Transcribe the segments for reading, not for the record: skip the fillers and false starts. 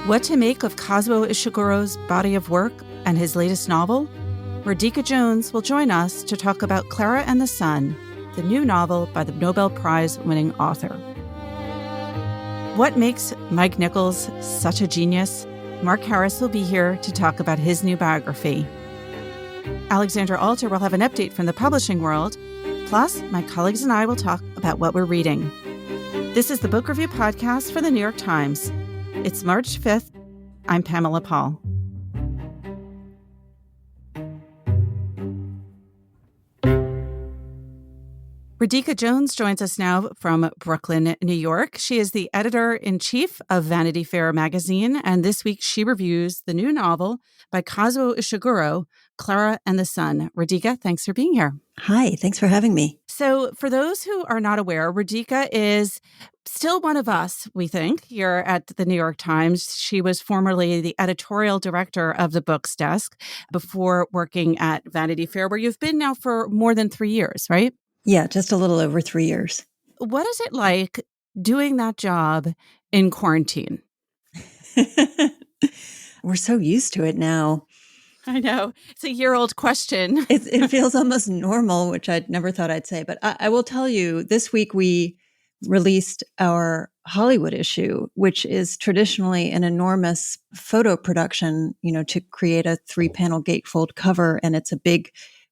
What to make of Kazuo Ishiguro's body of work and his latest novel? Radhika Jones will join us to talk about Klara and the Sun, the new novel by the Nobel Prize-winning author. What makes Mike Nichols such a genius? Mark Harris will be here to talk about his new biography. Alexandra Alter will have an update from the publishing world. Plus, my colleagues and I will talk about what we're reading. This is the Book Review Podcast for the New York Times. It's March 5th. I'm Pamela Paul. Radhika Jones joins us now from Brooklyn, New York. She is the editor-in-chief of Vanity Fair magazine, and this week she reviews the new novel by Kazuo Ishiguro, Klara and the Sun. Radhika, thanks for being here. Hi, thanks for having me. So for those who are not aware, Radhika is still one of us, we think, here at the New York Times. She was formerly the editorial director of the books desk before working at Vanity Fair, where you've been now for more than 3 years, right? Yeah, just a little over 3 years. What is it like doing that job in quarantine? We're so used to it now. I know. It's a year-old question. It feels almost normal, which I'd never thought I'd say. But I will tell you, this week we released our Hollywood issue, which is traditionally an enormous photo production, to create a 3-panel gatefold cover. And it's a big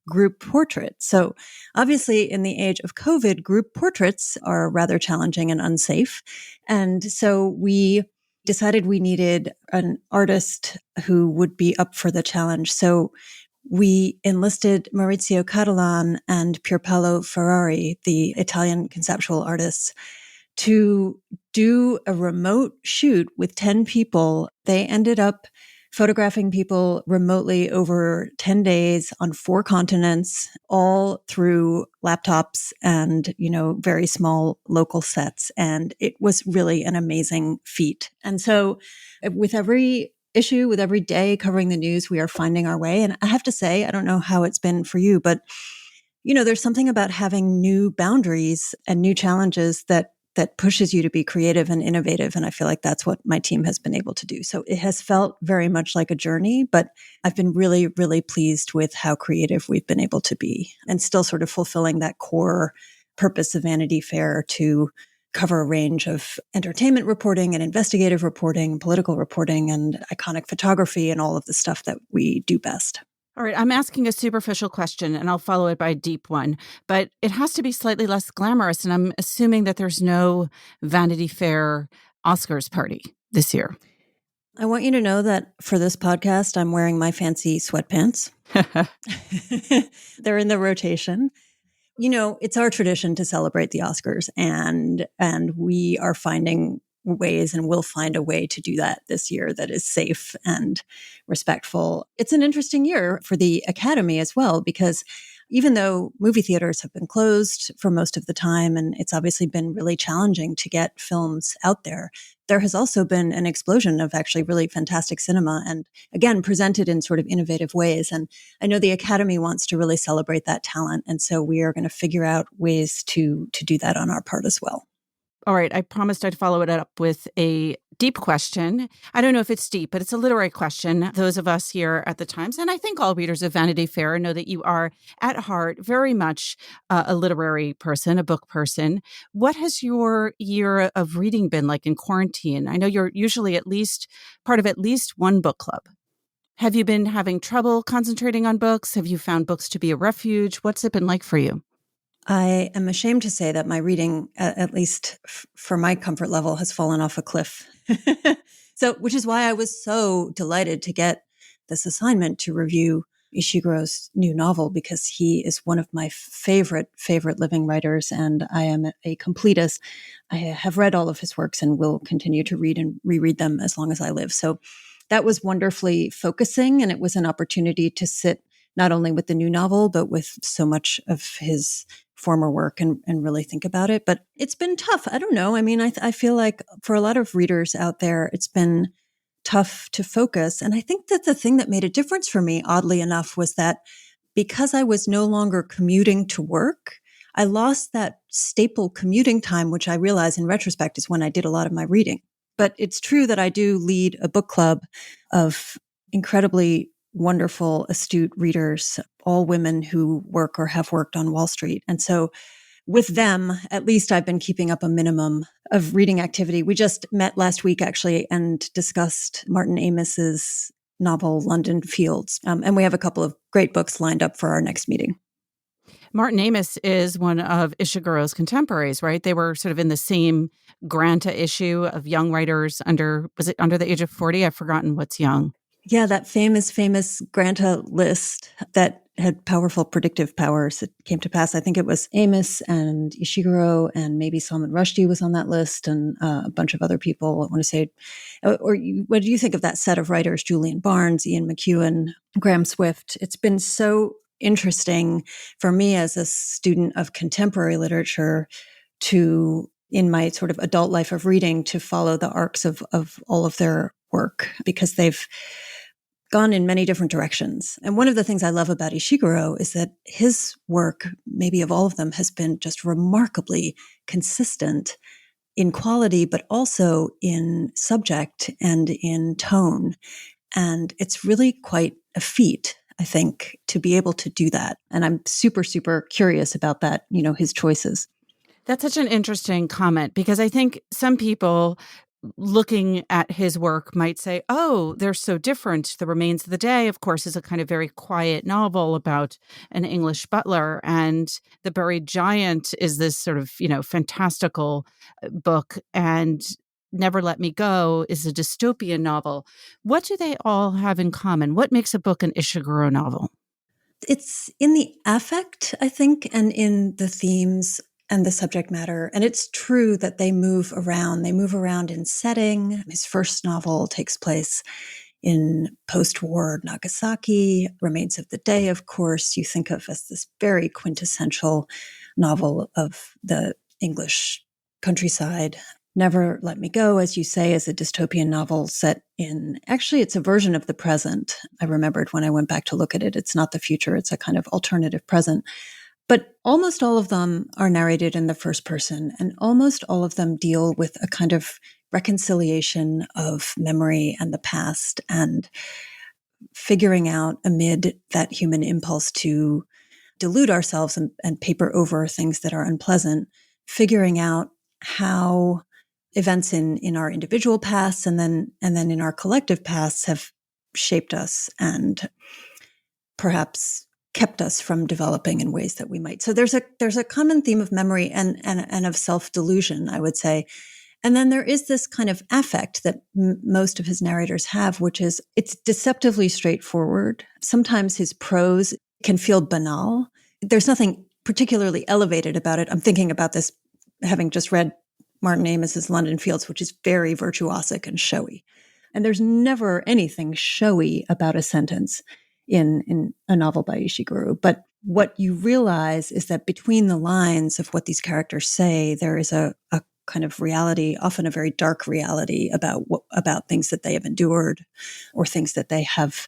group portrait. So obviously in the age of COVID, group portraits are rather challenging and unsafe. And so we decided we needed an artist who would be up for the challenge. So we enlisted Maurizio Catalan and Pierpaolo Ferrari, the Italian conceptual artists, to do a remote shoot with 10 people. They ended up photographing people remotely over 10 days on 4 continents, all through laptops and, very small local sets. And it was really an amazing feat. And so with every issue, with every day covering the news, we are finding our way. And I have to say, I don't know how it's been for you, but, there's something about having new boundaries and new challenges that pushes you to be creative and innovative. And I feel like that's what my team has been able to do. So it has felt very much like a journey, but I've been really, really pleased with how creative we've been able to be and still sort of fulfilling that core purpose of Vanity Fair to cover a range of entertainment reporting and investigative reporting, political reporting, and iconic photography and all of the stuff that we do best. All right, I'm asking a superficial question, and I'll follow it by a deep one. But it has to be slightly less glamorous, and I'm assuming that there's no Vanity Fair Oscars party this year. I want you to know that for this podcast, I'm wearing my fancy sweatpants. They're in the rotation. It's our tradition to celebrate the Oscars, and we are finding ways and will find a way to do that this year that is safe and respectful. It's an interesting year for the Academy as well, because even though movie theaters have been closed for most of the time, and it's obviously been really challenging to get films out there, there has also been an explosion of actually really fantastic cinema, and again, presented in sort of innovative ways. And I know the Academy wants to really celebrate that talent. And so we are going to figure out ways to do that on our part as well. All right, I promised I'd follow it up with a deep question. I don't know if it's deep, but it's a literary question. Those of us here at the Times, and I think all readers of Vanity Fair, know that you are at heart very much a literary person, a book person. What has your year of reading been like in quarantine? I know you're usually at least part of at least one book club. Have you been having trouble concentrating on books? Have you found books to be a refuge? What's it been like for you? I am ashamed to say that my reading, at least for my comfort level, has fallen off a cliff. Which is why I was so delighted to get this assignment to review Ishiguro's new novel, because he is one of my favorite living writers, and I am a completist. I have read all of his works and will continue to read and reread them as long as I live. So that was wonderfully focusing, and it was an opportunity to sit not only with the new novel, but with so much of his former work and really think about it. But it's been tough. I don't know. I mean, I feel like for a lot of readers out there, it's been tough to focus. And I think that the thing that made a difference for me, oddly enough, was that because I was no longer commuting to work, I lost that staple commuting time, which I realize in retrospect is when I did a lot of my reading. But it's true that I do lead a book club of incredibly wonderful, astute readers, all women who work or have worked on Wall Street. And so with them, at least I've been keeping up a minimum of reading activity. We just met last week, actually, and discussed Martin Amis's novel, London Fields. And we have a couple of great books lined up for our next meeting. Martin Amis is one of Ishiguro's contemporaries, right? They were sort of in the same Granta issue of young writers was it under the age of 40? I've forgotten what's young. Yeah, that famous Granta list that had powerful predictive powers that came to pass. I think it was Amis and Ishiguro and maybe Salman Rushdie was on that list and a bunch of other people. I want to say, what do you think of that set of writers? Julian Barnes, Ian McEwan, Graham Swift. It's been so interesting for me as a student of contemporary literature to, in my sort of adult life of reading, to follow the arcs of all of their work because they've gone in many different directions. And one of the things I love about Ishiguro is that his work, maybe of all of them, has been just remarkably consistent in quality, but also in subject and in tone. And it's really quite a feat, I think, to be able to do that. And I'm super, super curious about that, his choices. That's such an interesting comment because I think some people looking at his work might say, oh, they're so different. The Remains of the Day, of course, is a kind of very quiet novel about an English butler. And The Buried Giant is this sort of, fantastical book. And Never Let Me Go is a dystopian novel. What do they all have in common? What makes a book an Ishiguro novel? It's in the affect, I think, and in the themes and the subject matter. And it's true that they move around. They move around in setting. His first novel takes place in post-war Nagasaki. Remains of the Day, of course, you think of as this very quintessential novel of the English countryside. Never Let Me Go, as you say, is a dystopian novel set in, actually, it's a version of the present. I remembered when I went back to look at it. It's not the future. It's a kind of alternative present. But almost all of them are narrated in the first person, and almost all of them deal with a kind of reconciliation of memory and the past and figuring out amid that human impulse to delude ourselves and paper over things that are unpleasant, figuring out how events in our individual pasts and then in our collective pasts have shaped us and perhaps kept us from developing in ways that we might. So there's a common theme of memory and of self-delusion, I would say. And then there is this kind of affect that most of his narrators have, which is it's deceptively straightforward. Sometimes his prose can feel banal. There's nothing particularly elevated about it. I'm thinking about this having just read Martin Amis's London Fields, which is very virtuosic and showy. And there's never anything showy about a sentence in a novel by Ishiguro. But what you realize is that between the lines of what these characters say, there is a kind of reality, often a very dark reality about things that they have endured or things that they have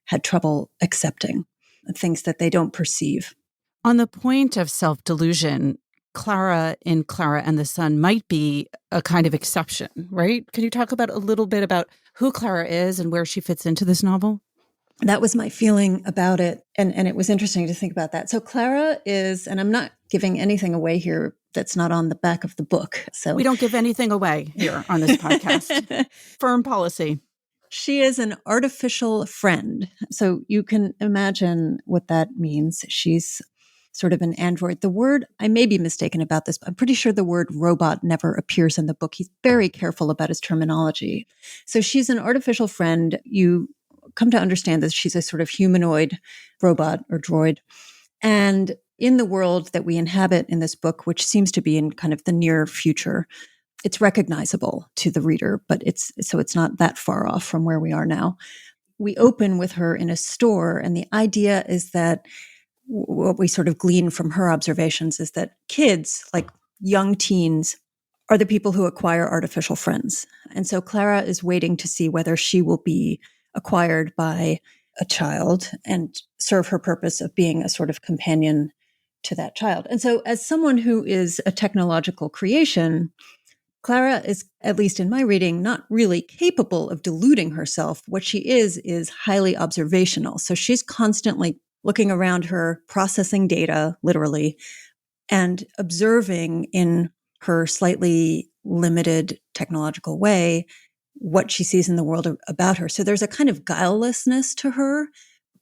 had trouble accepting, things that they don't perceive. On the point of self-delusion, Klara in Klara and the Sun might be a kind of exception, right? Can you talk about a little bit about who Klara is and where she fits into this novel? That was my feeling about it. And it was interesting to think about that. So Klara is, and I'm not giving anything away here that's not on the back of the book. So we don't give anything away here on this podcast. Firm policy. She is an artificial friend. So you can imagine what that means. She's sort of an android. The word, I may be mistaken about this, but I'm pretty sure the word robot never appears in the book. He's very careful about his terminology. So she's an artificial friend. You come to understand that she's a sort of humanoid robot or droid. And in the world that we inhabit in this book, which seems to be in kind of the near future, it's recognizable to the reader, but it's not that far off from where we are now. We open with her in a store, and the idea is that what we sort of glean from her observations is that kids, like young teens, are the people who acquire artificial friends. And so Klara is waiting to see whether she will be acquired by a child and serve her purpose of being a sort of companion to that child. And so as someone who is a technological creation, Klara is, at least in my reading, not really capable of deluding herself. What she is highly observational. So she's constantly looking around her, processing data, literally, and observing in her slightly limited technological way what she sees in the world about her. So there's a kind of guilelessness to her.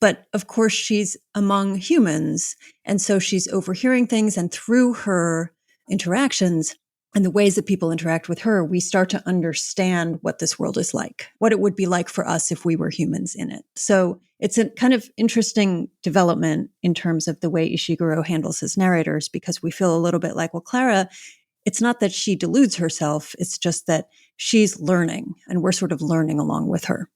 But of course, she's among humans. And so she's overhearing things. And through her interactions and the ways that people interact with her, we start to understand what this world is like, what it would be like for us if we were humans in it. So it's a kind of interesting development in terms of the way Ishiguro handles his narrators, because we feel a little bit like, well, Klara, it's not that she deludes herself. It's just that she's learning and we're sort of learning along with her.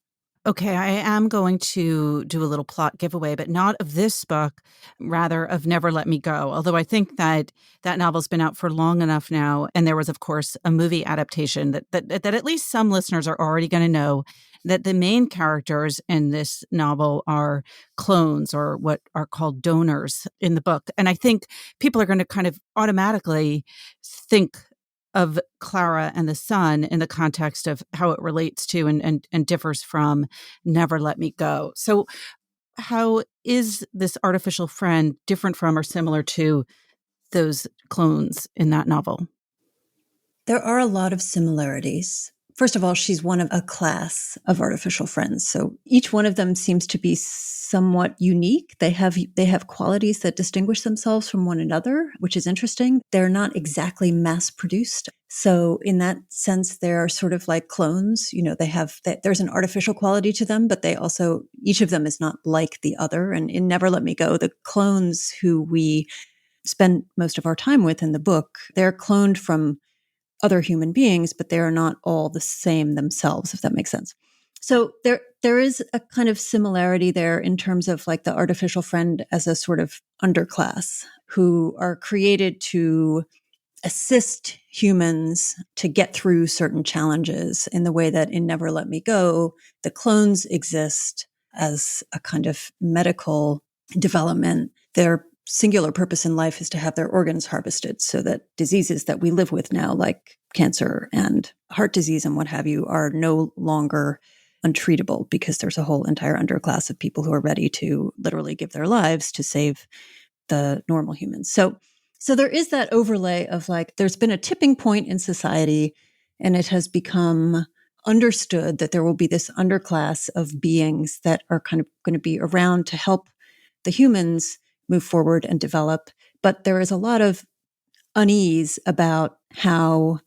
Okay, I am going to do a little plot giveaway, but not of this book, rather of Never Let Me Go. Although I think that that novel's been out for long enough now, and there was, of course, a movie adaptation that at least some listeners are already going to know that the main characters in this novel are clones, or what are called donors in the book. And I think people are going to kind of automatically think of Klara and the Sun in the context of how it relates to and differs from Never Let Me Go. So how is this artificial friend different from or similar to those clones in that novel? There are a lot of similarities. First of all, she's one of a class of artificial friends. So each one of them seems to be somewhat unique. They have qualities that distinguish themselves from one another, which is interesting. They're not exactly mass produced. So in that sense, they're sort of like clones. You know, there's an artificial quality to them, but they also, each of them is not like the other. And in Never Let Me Go, the clones who we spend most of our time with in the book, they're cloned from other human beings, but they are not all the same themselves, if that makes sense. So there is a kind of similarity there in terms of like the artificial friend as a sort of underclass who are created to assist humans to get through certain challenges in the way that in Never Let Me Go, the clones exist as a kind of medical development. Their singular purpose in life is to have their organs harvested so that diseases that we live with now, like cancer and heart disease and what have you, are no longer untreatable, because there's a whole entire underclass of people who are ready to literally give their lives to save the normal humans. So there is that overlay of like, there's been a tipping point in society, and it has become understood that there will be this underclass of beings that are kind of going to be around to help the humans move forward and develop. But there is a lot of unease about how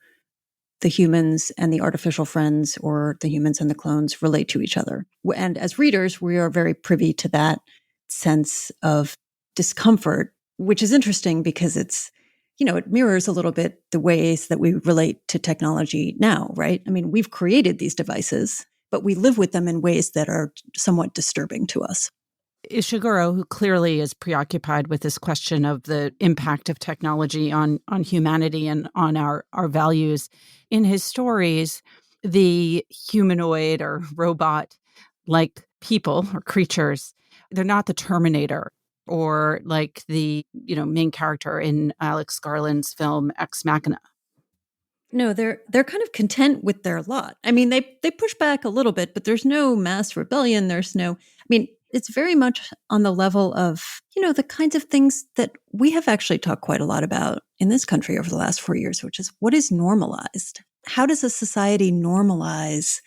the humans and the artificial friends, or the humans and the clones, relate to each other. And as readers, we are very privy to that sense of discomfort, which is interesting because it's, it mirrors a little bit the ways that we relate to technology now, right? I mean, we've created these devices, but we live with them in ways that are somewhat disturbing to us. Ishiguro, who clearly is preoccupied with this question of the impact of technology on humanity and on our values, in his stories, the humanoid or robot like people or creatures, they're not the Terminator or like the main character in Alex Garland's film Ex Machina. No, they're kind of content with their lot. I mean, they push back a little bit, but there's no mass rebellion. It's very much on the level of, the kinds of things that we have actually talked quite a lot about in this country over the last 4 years, which is, what is normalized? How does a society normalize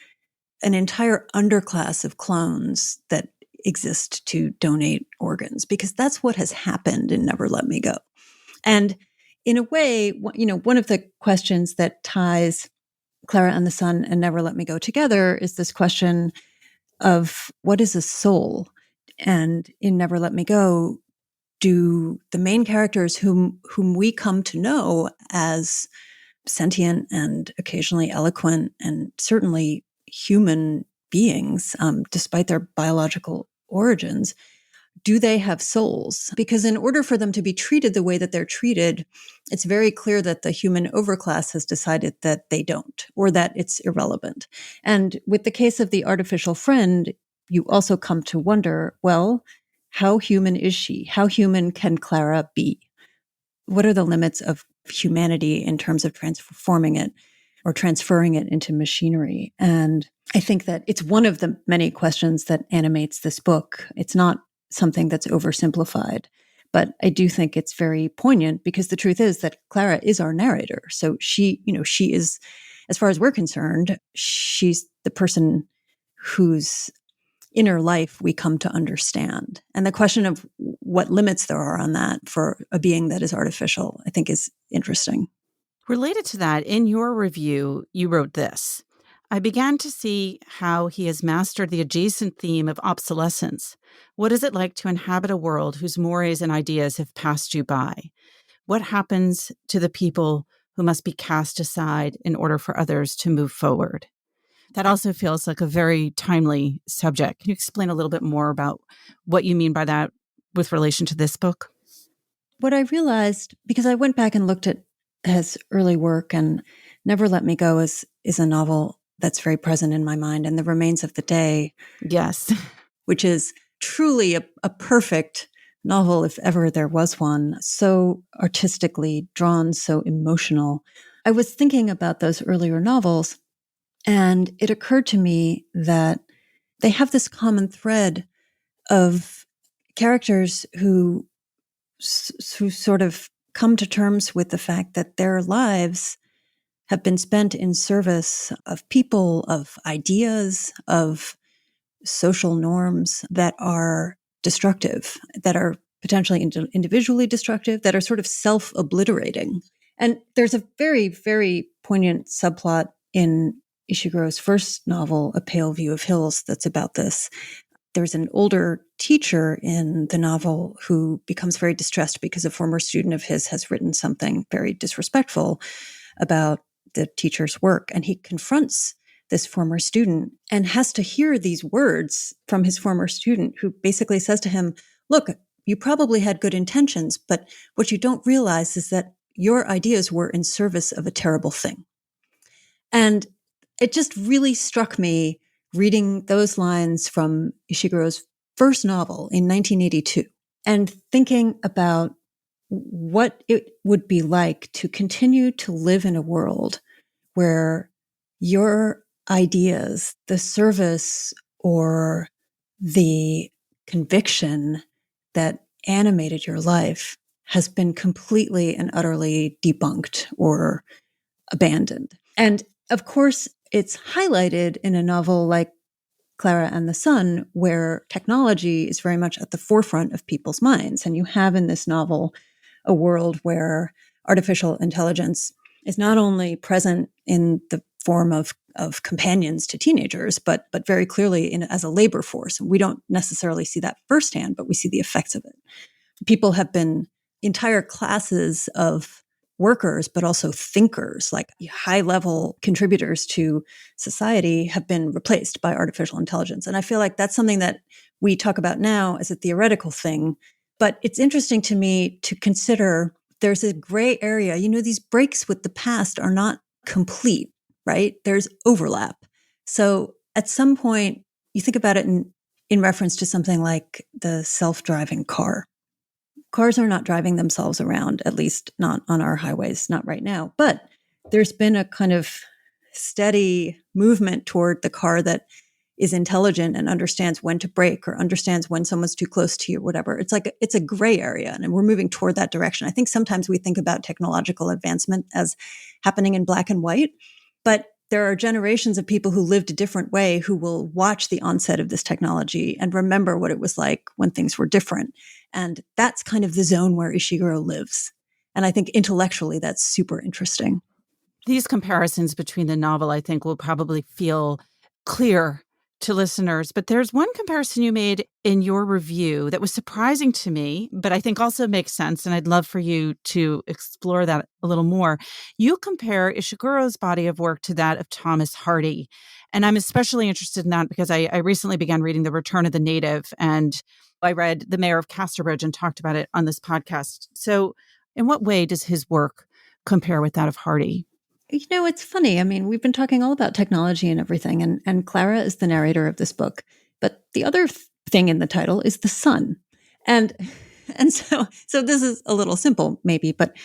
an entire underclass of clones that exist to donate organs? Because that's what has happened in Never Let Me Go. And in a way, one of the questions that ties Klara and the Sun and Never Let Me Go together is this question of, what is a soul? And in Never Let Me Go, do the main characters whom we come to know as sentient and occasionally eloquent and certainly human beings, despite their biological origins, do they have souls? Because in order for them to be treated the way that they're treated, it's very clear that the human overclass has decided that they don't, or that it's irrelevant. And with the case of the artificial friend, you also come to wonder, well, how human is she? How human can Klara be? What are the limits of humanity in terms of transforming it? or transferring it into machinery. And I think that it's one of the many questions that animates this book. It's not something that's oversimplified, but I do think it's very poignant because the truth is that Klara is our narrator. So she is, as far as we're concerned, she's the person whose inner life we come to understand. And the question of what limits there are on that for a being that is artificial, I think is interesting. Related to that, in your review, you wrote this: I began to see how he has mastered the adjacent theme of obsolescence. What is it like to inhabit a world whose mores and ideas have passed you by? What happens to the people who must be cast aside in order for others to move forward? That also feels like a very timely subject. Can you explain a little bit more about what you mean by that with relation to this book? What I realized, because I went back and looked at his early work, and Never Let Me Go is a novel that's very present in my mind, and The Remains of the Day. Yes. Which is truly a perfect novel, if ever there was one, so artistically drawn, so emotional. I was thinking about those earlier novels, and it occurred to me that they have this common thread of characters who sort of come to terms with the fact that their lives have been spent in service of people, of ideas, of social norms that are destructive, that are potentially individually destructive, that are sort of self-obliterating. And there's a very, very poignant subplot in Ishiguro's first novel, A Pale View of Hills, that's about this. There's an older teacher in the novel who becomes very distressed because a former student of his has written something very disrespectful about the teacher's work. And he confronts this former student and has to hear these words from his former student, who basically says to him, look, you probably had good intentions, but what you don't realize is that your ideas were in service of a terrible thing. And it just really struck me reading those lines from Ishiguro's first novel in 1982 and thinking about what it would be like to continue to live in a world where your ideas, the service or the conviction that animated your life has been completely and utterly debunked or abandoned. And of course, it's highlighted in a novel like Klara and the Sun, where technology is very much at the forefront of people's minds. And you have in this novel a world where artificial intelligence is not only present in the form of companions to teenagers, but very clearly as a labor force. And we don't necessarily see that firsthand, but we see the effects of it. People have been entire classes of workers, but also thinkers, like high-level contributors to society, have been replaced by artificial intelligence. And I feel like that's something that we talk about now as a theoretical thing. But it's interesting to me to consider there's a gray area. These breaks with the past are not complete, right? There's overlap. So at some point, you think about it in reference to something like the self-driving car. Cars are not driving themselves around, at least not on our highways, not right now. But there's been a kind of steady movement toward the car that is intelligent and understands when to brake or understands when someone's too close to you, or whatever. It's a gray area, and we're moving toward that direction. I think sometimes we think about technological advancement as happening in black and white, but there are generations of people who lived a different way who will watch the onset of this technology and remember what it was like when things were different. And that's kind of the zone where Ishiguro lives. And I think intellectually, that's super interesting. These comparisons between the novel, I think, will probably feel clear to listeners. But there's one comparison you made in your review that was surprising to me, but I think also makes sense. And I'd love for you to explore that a little more. You compare Ishiguro's body of work to that of Thomas Hardy. And I'm especially interested in that because I recently began reading The Return of the Native, and I read The Mayor of Casterbridge and talked about it on this podcast. So in what way does his work compare with that of Hardy? It's funny. I mean, we've been talking all about technology and everything, and Klara is the narrator of this book. But the other thing in the title is the sun. And so this is a little simple, maybe, but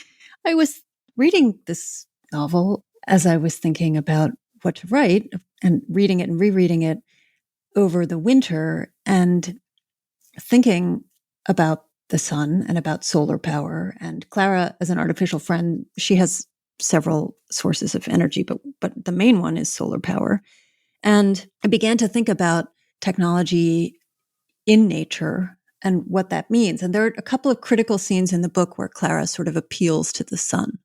I was reading this novel as I was thinking about what to write and reading it and rereading it over the winter and thinking about the sun and about solar power. And Klara, as an artificial friend, she has several sources of energy, but the main one is solar power. And I began to think about technology in nature and what that means. And there are a couple of critical scenes in the book where Klara sort of appeals to the sun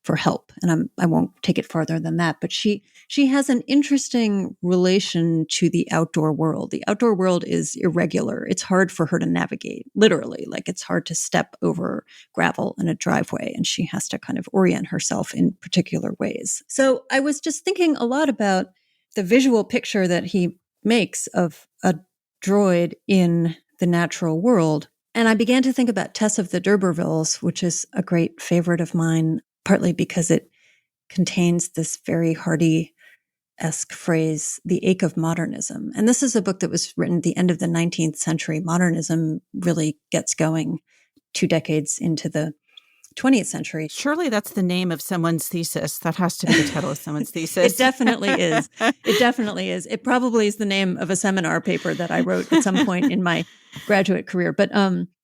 for help. And I won't take it farther than that, but she has an interesting relation to the outdoor world. The outdoor world is irregular. It's hard for her to navigate, literally. Like it's hard to step over gravel in a driveway, and she has to kind of orient herself in particular ways. So I was just thinking a lot about the visual picture that he makes of a droid in the natural world. And I began to think about Tess of the D'Urbervilles, which is a great favorite of mine, partly because it contains this very Hardy-esque phrase, the ache of modernism. And this is a book that was written at the end of the 19th century. Modernism really gets going 2 decades into the 20th century. Surely that's the name of someone's thesis. That has to be the title of someone's thesis. It definitely is. It definitely is. It probably is the name of a seminar paper that I wrote at some point in my graduate career. But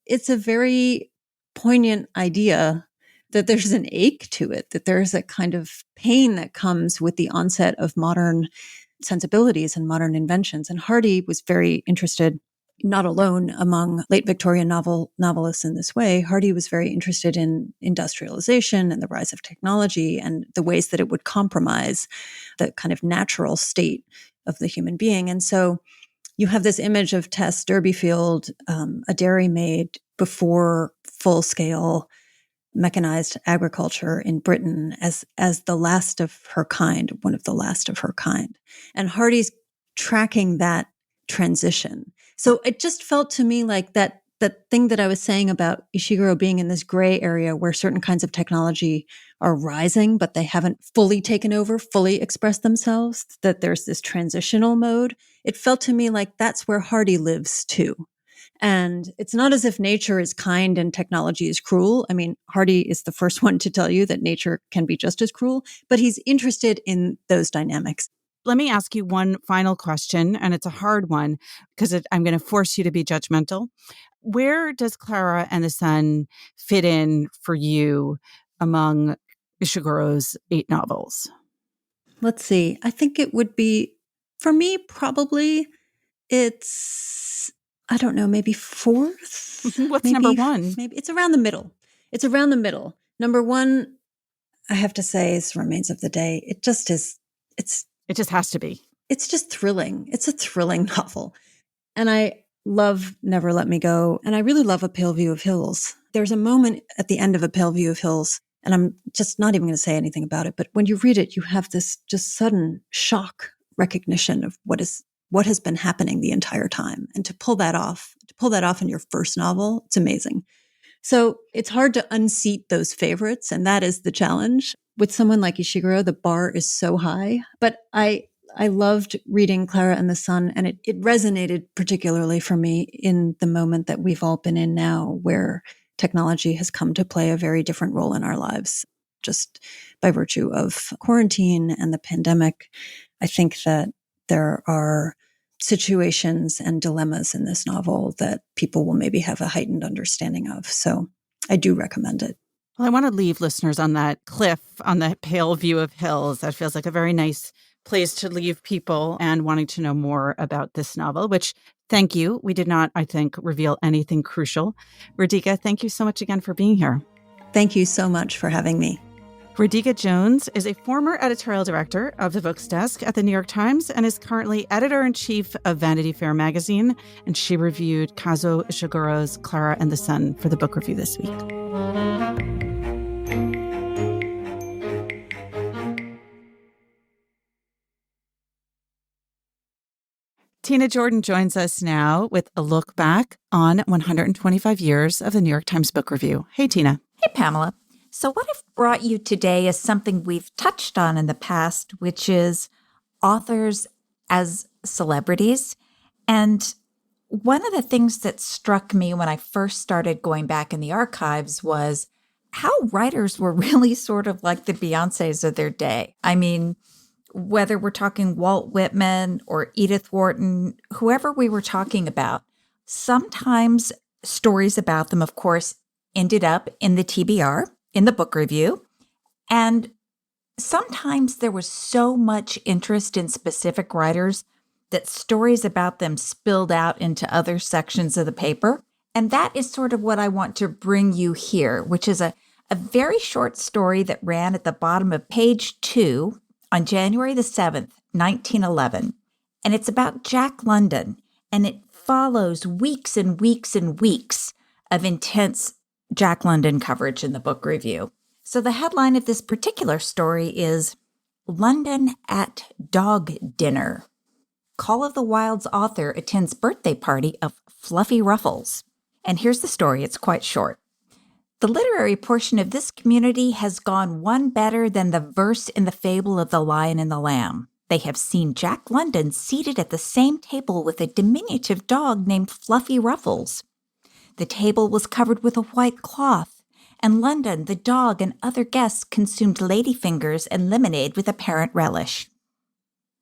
it's a very poignant idea that there's an ache to it, that there's a kind of pain that comes with the onset of modern sensibilities and modern inventions. And Hardy was very interested, not alone among late Victorian novelists in this way. Hardy was very interested in industrialization and the rise of technology and the ways that it would compromise the kind of natural state of the human being. And so you have this image of Tess Durbeyfield, a dairymaid before full-scale mechanized agriculture in Britain, as the last of her kind, one of the last of her kind. And Hardy's tracking that transition. So it just felt to me like that thing that I was saying about Ishiguro being in this gray area where certain kinds of technology are rising, but they haven't fully taken over, fully expressed themselves, that there's this transitional mode. It felt to me like that's where Hardy lives too. And it's not as if nature is kind and technology is cruel. I mean, Hardy is the first one to tell you that nature can be just as cruel, but he's interested in those dynamics. Let me ask you one final question, and it's a hard one because I'm going to force you to be judgmental. Where does Klara and the Sun fit in for you among Ishiguro's 8 novels? Let's see. I think it would be, for me, probably it's, I don't know, maybe 4th? What's maybe, number 1? Maybe it's around the middle. It's around the middle. Number 1, I have to say, is Remains of the Day. It just is, it just has to be. It's just thrilling. It's a thrilling novel. And I love Never Let Me Go. And I really love A Pale View of Hills. There's a moment at the end of A Pale View of Hills, and I'm just not even going to say anything about it, but when you read it, you have this just sudden shock recognition of what has been happening the entire time. And to pull that off in your first novel, it's amazing. So it's hard to unseat those favorites, and that is the challenge. With someone like Ishiguro, the bar is so high. But I loved reading Klara and the Sun, and it resonated particularly for me in the moment that we've all been in now, where technology has come to play a very different role in our lives, just by virtue of quarantine and the pandemic. I think that there are situations and dilemmas in this novel that people will maybe have a heightened understanding of. So I do recommend it. Well, I want to leave listeners on that cliff, on that Pale View of Hills. That feels like a very nice place to leave people and wanting to know more about this novel, which, thank you. We did not, I think, reveal anything crucial. Radhika, thank you so much again for being here. Thank you so much for having me. Radhika Jones is a former editorial director of the Books Desk at the New York Times and is currently editor-in-chief of Vanity Fair magazine, and she reviewed Kazuo Ishiguro's Klara and the Sun for the book review this week. Tina Jordan joins us now with a look back on 125 years of the New York Times Book Review. Hey, Tina. Hey, Pamela. So what I've brought you today is something we've touched on in the past, which is authors as celebrities. And one of the things that struck me when I first started going back in the archives was how writers were really sort of like the Beyoncés of their day. I mean, whether we're talking Walt Whitman or Edith Wharton, whoever we were talking about, sometimes stories about them, of course, ended up in the TBR, in the book review. And sometimes there was so much interest in specific writers that stories about them spilled out into other sections of the paper. And that is sort of what I want to bring you here, which is a very short story that ran at the bottom of page 2 on January the 7th, 1911. And it's about Jack London. And it follows weeks and weeks and weeks of intense Jack London coverage in the book review. So the headline of this particular story is London at Dog Dinner. Call of the Wild's author attends birthday party of Fluffy Ruffles. And here's the story. It's quite short. The literary portion of this community has gone one better than the verse in the fable of the Lion and the Lamb. They have seen Jack London seated at the same table with a diminutive dog named Fluffy Ruffles. The table was covered with a white cloth, and London, the dog, and other guests consumed ladyfingers and lemonade with apparent relish.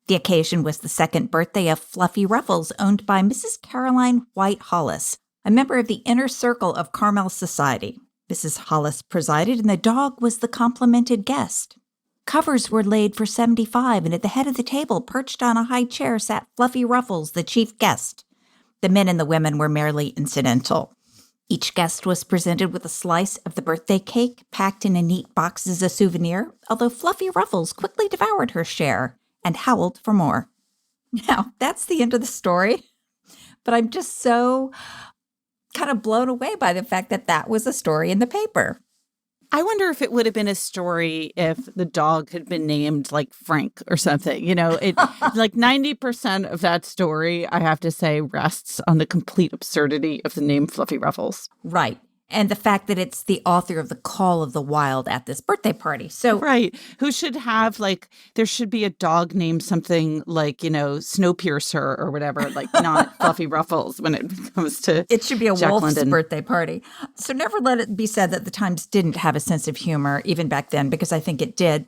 The occasion was the second birthday of Fluffy Ruffles, owned by Mrs. Caroline White Hollis, a member of the inner circle of Carmel Society. Mrs. Hollis presided, and the dog was the complimented guest. Covers were laid for 75, and at the head of the table, perched on a high chair, sat Fluffy Ruffles, the chief guest. The men and the women were merely incidental. Each guest was presented with a slice of the birthday cake, packed in a neat box as a souvenir, although Fluffy Ruffles quickly devoured her share and howled for more. Now, that's the end of the story, but I'm just so kind of blown away by the fact that that was a story in the paper. I wonder if it would have been a story if the dog had been named like Frank or something. You know, it like 90% of that story, I have to say, rests on the complete absurdity of the name Fluffy Ruffles. Right. And the fact that it's the author of The Call of the Wild at this birthday party. So right. Who should have there should be a dog named something like, Snowpiercer or whatever, like not Fluffy Ruffles when it comes to it should be a Jack wolf's London. Birthday party. So never let it be said that the Times didn't have a sense of humor, even back then, because I think it did.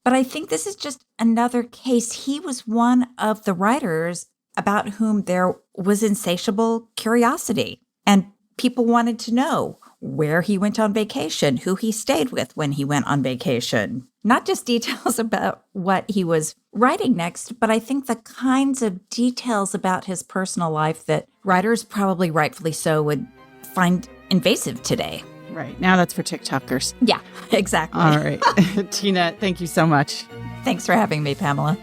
But I think this is just another case. He was one of the writers about whom there was insatiable curiosity, and people wanted to know where he went on vacation, who he stayed with when he went on vacation. Not just details about what he was writing next, but I think the kinds of details about his personal life that writers, probably rightfully so, would find invasive today. Right. Now that's for TikTokers. Yeah, exactly. All right. Tina, thank you so much. Thanks for having me, Pamela.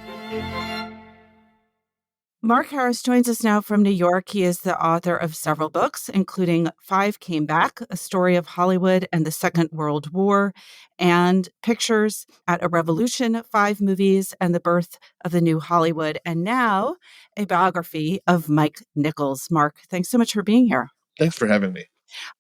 Mark Harris joins us now from New York. He is the author of several books, including Five Came Back, a story of Hollywood and the Second World War, and Pictures at a Revolution, 5 movies, and the birth of the new Hollywood, and now a biography of Mike Nichols. Mark, thanks so much for being here. Thanks for having me.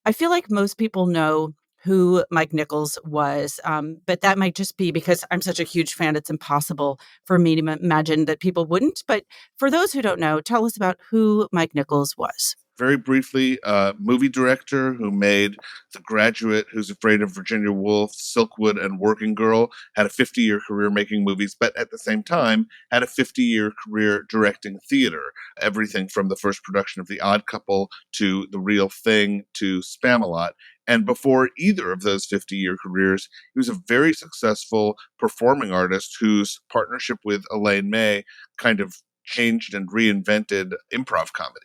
I feel like most people know who Mike Nichols was, but that might just be because I'm such a huge fan. It's impossible for me to imagine that people wouldn't. But for those who don't know, tell us about who Mike Nichols was. Very briefly, a movie director who made The Graduate, Who's Afraid of Virginia Woolf, Silkwood, and Working Girl, had a 50-year career making movies, but at the same time had a 50-year career directing theater. Everything from the first production of The Odd Couple to The Real Thing to Spamalot. And before either of those 50-year careers, he was a very successful performing artist whose partnership with Elaine May kind of changed and reinvented improv comedy.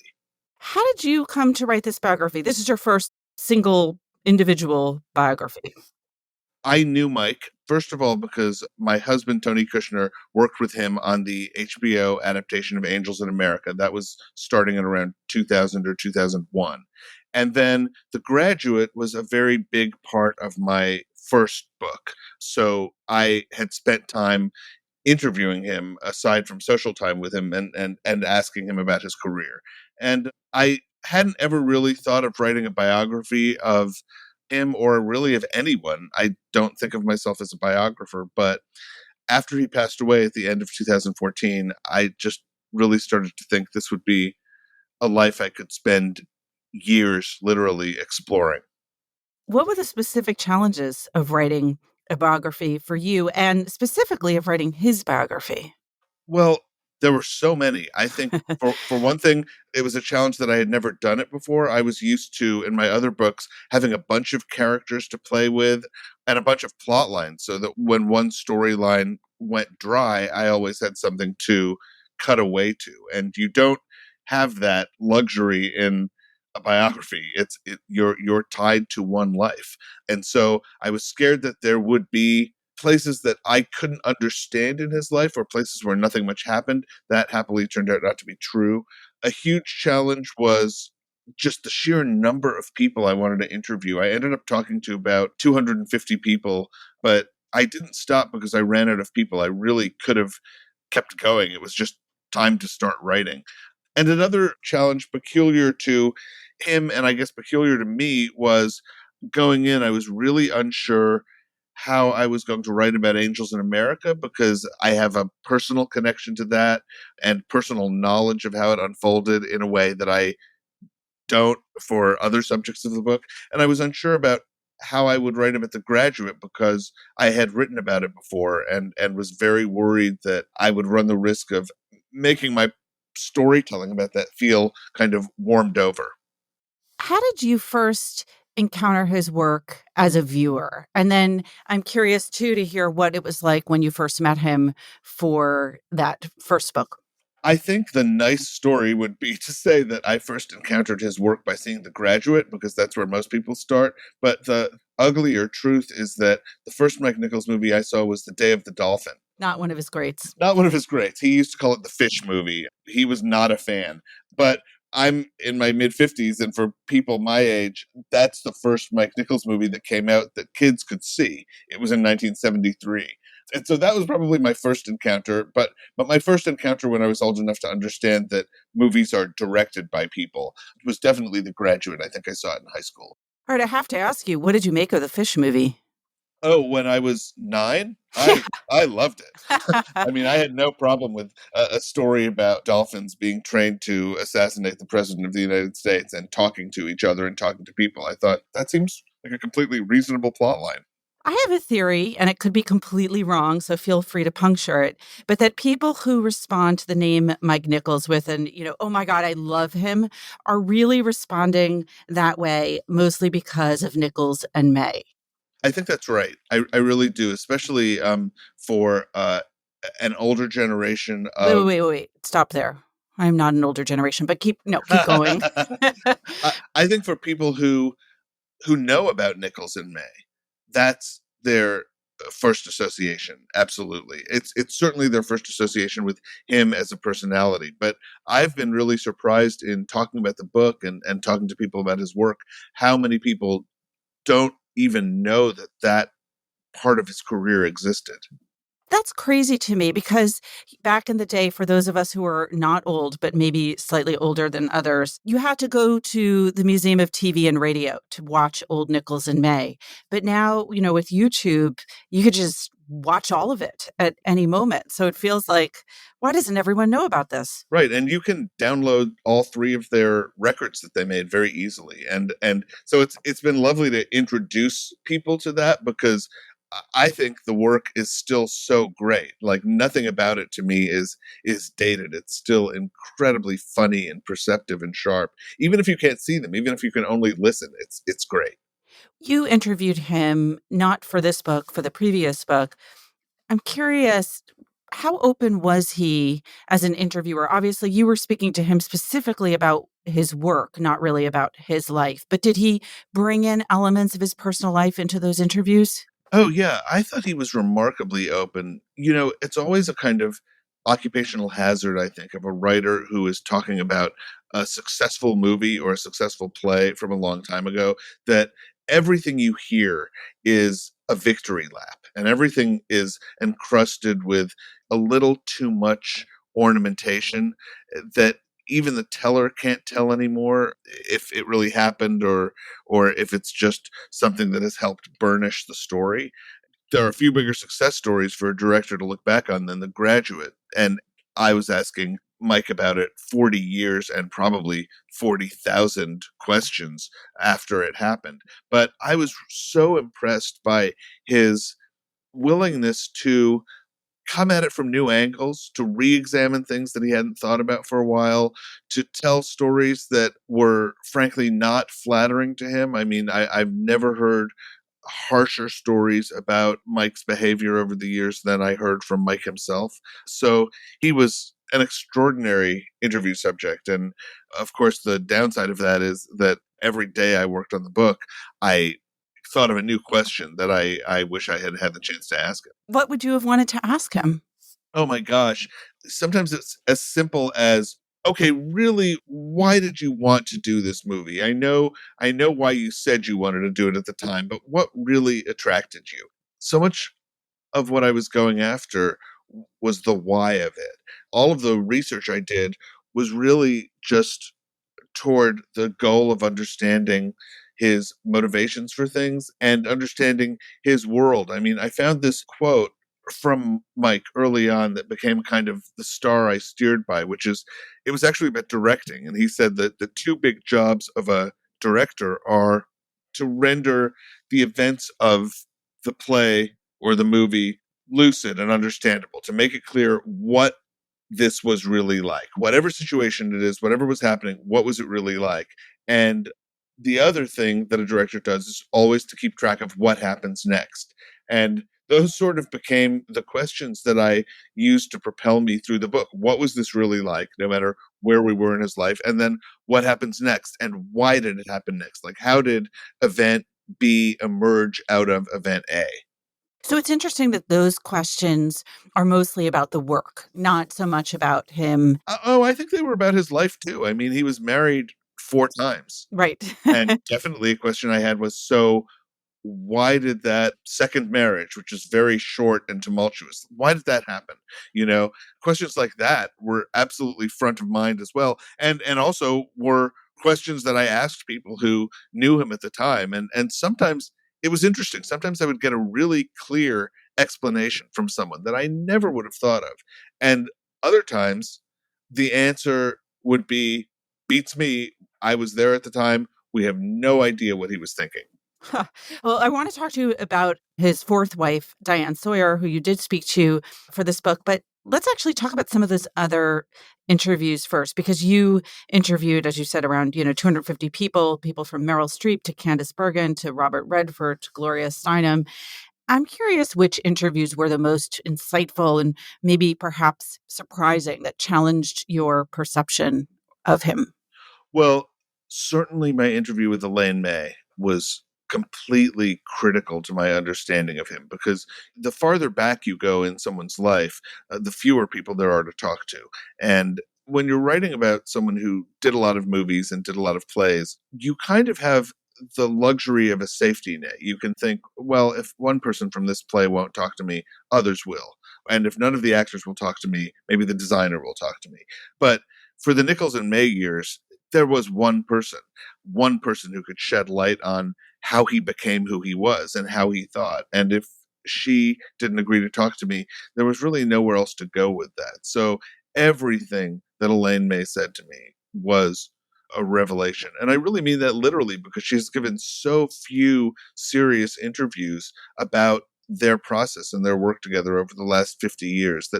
How did you come to write this biography? This is your first single individual biography. I knew Mike, first of all, because my husband, Tony Kushner, worked with him on the HBO adaptation of Angels in America. That was starting in around 2000 or 2001. And then The Graduate was a very big part of my first book. So I had spent time interviewing him aside from social time with him and asking him about his career. And I hadn't ever really thought of writing a biography of him or really of anyone. I don't think of myself as a biographer, but after he passed away at the end of 2014, I just really started to think this would be a life I could spend years literally exploring. What were the specific challenges of writing a biography for you, and specifically of writing his biography? Well, there were so many. I think for one thing, it was a challenge that I had never done it before. I was used to, in my other books, having a bunch of characters to play with and a bunch of plot lines so that when one storyline went dry, I always had something to cut away to. And you don't have that luxury in a biography. You're tied to one life. And so I was scared that there would be places that I couldn't understand in his life or places where nothing much happened. That happily turned out not to be true. A huge challenge was just the sheer number of people I wanted to interview. I ended up talking to about 250 people, but I didn't stop because I ran out of people. I really could have kept going. It was just time to start writing. And another challenge peculiar to him, and I guess peculiar to me, was going in, I was really unsure how I was going to write about Angels in America because I have a personal connection to that and personal knowledge of how it unfolded in a way that I don't for other subjects of the book. And I was unsure about how I would write about The Graduate because I had written about it before and was very worried that I would run the risk of making my storytelling about that feel kind of warmed over. How did you first encounter his work as a viewer? And then I'm curious too to hear what it was like when you first met him for that first book. I think the nice story would be to say that I first encountered his work by seeing The Graduate, because that's where most people start. But the uglier truth is that the first Mike Nichols movie I saw was The Day of the Dolphin. Not one of his greats. Not one of his greats. He used to call it the fish movie. He was not a fan. But I'm in my mid 50s, and for people my age, that's the first Mike Nichols movie that came out that kids could see. It was in 1973. And so that was probably my first encounter, but my first encounter when I was old enough to understand that movies are directed by people was definitely The Graduate. I think I saw it in high school. All right, I have to ask you, what did you make of the fish movie? Oh, when I was 9, I loved it. I mean, I had no problem with a story about dolphins being trained to assassinate the president of the United States and talking to each other and talking to people. I thought that seems like a completely reasonable plot line. I have a theory, and it could be completely wrong, so feel free to puncture it, but that people who respond to the name Mike Nichols with oh my God, I love him, are really responding that way, mostly because of Nichols and May. I think that's right. I really do, especially for an older generation Wait, wait, of. wait, wait, wait. Stop there. I'm not an older generation, but keep going. I think for people who know about Nichols and May, that's their first association. Absolutely, it's certainly their first association with him as a personality. But I've been really surprised in talking about the book and talking to people about his work, how many people don't even know that part of his career existed. That's crazy to me because back in the day, for those of us who are not old, but maybe slightly older than others, you had to go to the Museum of TV and Radio to watch old Nichols and May. But now, with YouTube, you could just watch all of it at any moment. So it feels like, why doesn't everyone know about this? Right, and you can download all 3 of their records that they made very easily, and so it's been lovely to introduce people to that because I think the work is still so great. Like nothing about it to me is dated. It's still incredibly funny and perceptive and sharp. Even if you can't see them, even if you can only listen, it's great. You interviewed him not for this book, for the previous book. I'm curious, how open was he as an interviewer? Obviously, you were speaking to him specifically about his work, not really about his life. But did he bring in elements of his personal life into those interviews? Oh, yeah. I thought he was remarkably open. It's always a kind of occupational hazard, I think, of a writer who is talking about a successful movie or a successful play from a long time ago, that everything you hear is a victory lap and everything is encrusted with a little too much ornamentation that even the teller can't tell anymore if it really happened or if it's just something that has helped burnish the story. There are a few bigger success stories for a director to look back on than The Graduate. And I was asking Mike about it 40 years and probably 40,000 questions after it happened. But I was so impressed by his willingness to come at it from new angles, to re-examine things that he hadn't thought about for a while, to tell stories that were frankly not flattering to him. I mean, I've never heard harsher stories about Mike's behavior over the years than I heard from Mike himself. So he was an extraordinary interview subject. And of course, the downside of that is that every day I worked on the book, I thought of a new question that I wish I had had the chance to ask him. What would you have wanted to ask him? Oh my gosh. Sometimes it's as simple as, okay, really, why did you want to do this movie? I know why you said you wanted to do it at the time, but what really attracted you? So much of what I was going after was the why of it. All of the research I did was really just toward the goal of understanding his motivations for things and understanding his world. I mean, I found this quote from Mike early on that became kind of the star I steered by, which is it was actually about directing. And he said that the two big jobs of a director are to render the events of the play or the movie lucid and understandable, to make it clear what this was really like. Whatever situation it is, whatever was happening, what was it really like? And the other thing that a director does is always to keep track of what happens next. And those sort of became the questions that I used to propel me through the book. What was this really like, no matter where we were in his life? And then what happens next? And why did it happen next? Like, how did event B emerge out of event A? So it's interesting that those questions are mostly about the work, not so much about him. Oh, I think they were about his life too. I mean, he was married 4 times. Right. And definitely a question I had was, so why did that second marriage, which is very short and tumultuous, why did that happen? You know, questions like that were absolutely front of mind as well. And also were questions that I asked people who knew him at the time. And sometimes it was interesting. Sometimes I would get a really clear explanation from someone that I never would have thought of. And other times the answer would be, beats me. I was there at the time. We have no idea what he was thinking. Huh. Well, I want to talk to you about his fourth wife, Diane Sawyer, who you did speak to for this book. But let's actually talk about some of those other interviews first, because you interviewed, as you said, around 250 people from Meryl Streep to Candice Bergen to Robert Redford to Gloria Steinem. I'm curious which interviews were the most insightful and maybe perhaps surprising that challenged your perception of him. Well, certainly my interview with Elaine May was completely critical to my understanding of him, because the farther back you go in someone's life, the fewer people there are to talk to. And when you're writing about someone who did a lot of movies and did a lot of plays, you kind of have the luxury of a safety net. You can think, well, if one person from this play won't talk to me, others will. And if none of the actors will talk to me, maybe the designer will talk to me. But for the Nichols and May years, there was one person who could shed light on how he became who he was and how he thought. And if she didn't agree to talk to me, there was really nowhere else to go with that. So everything that Elaine May said to me was a revelation. And I really mean that literally, because she's given so few serious interviews about their process and their work together over the last 50 years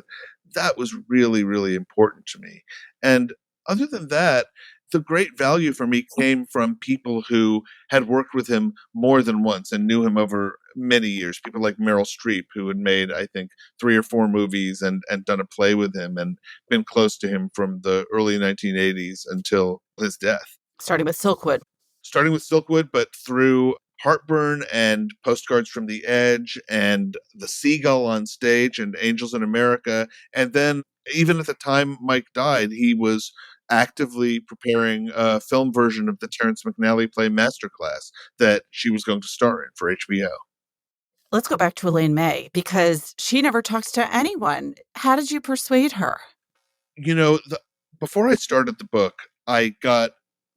that was really, really important to me. And other than that, the great value for me came from people who had worked with him more than once and knew him over many years. People like Meryl Streep, who had made, I think, 3 or 4 movies and done a play with him and been close to him from the early 1980s until his death. Starting with Silkwood. Starting with Silkwood, but through Heartburn and Postcards from the Edge and The Seagull on Stage and Angels in America. And then even at the time Mike died, he was actively preparing a film version of the Terrence McNally play Masterclass that she was going to star in for HBO. Let's go back to Elaine May, because she never talks to anyone. How did you persuade her? Before I started the book, I got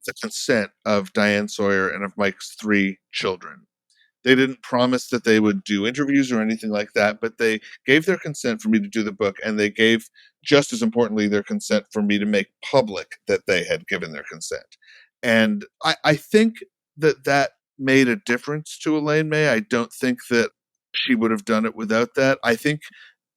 the consent of Diane Sawyer and of Mike's 3 children. They didn't promise that they would do interviews or anything like that, but they gave their consent for me to do the book, and they gave, just as importantly, their consent for me to make public that they had given their consent. And I think that made a difference to Elaine May. I don't think that she would have done it without that. I think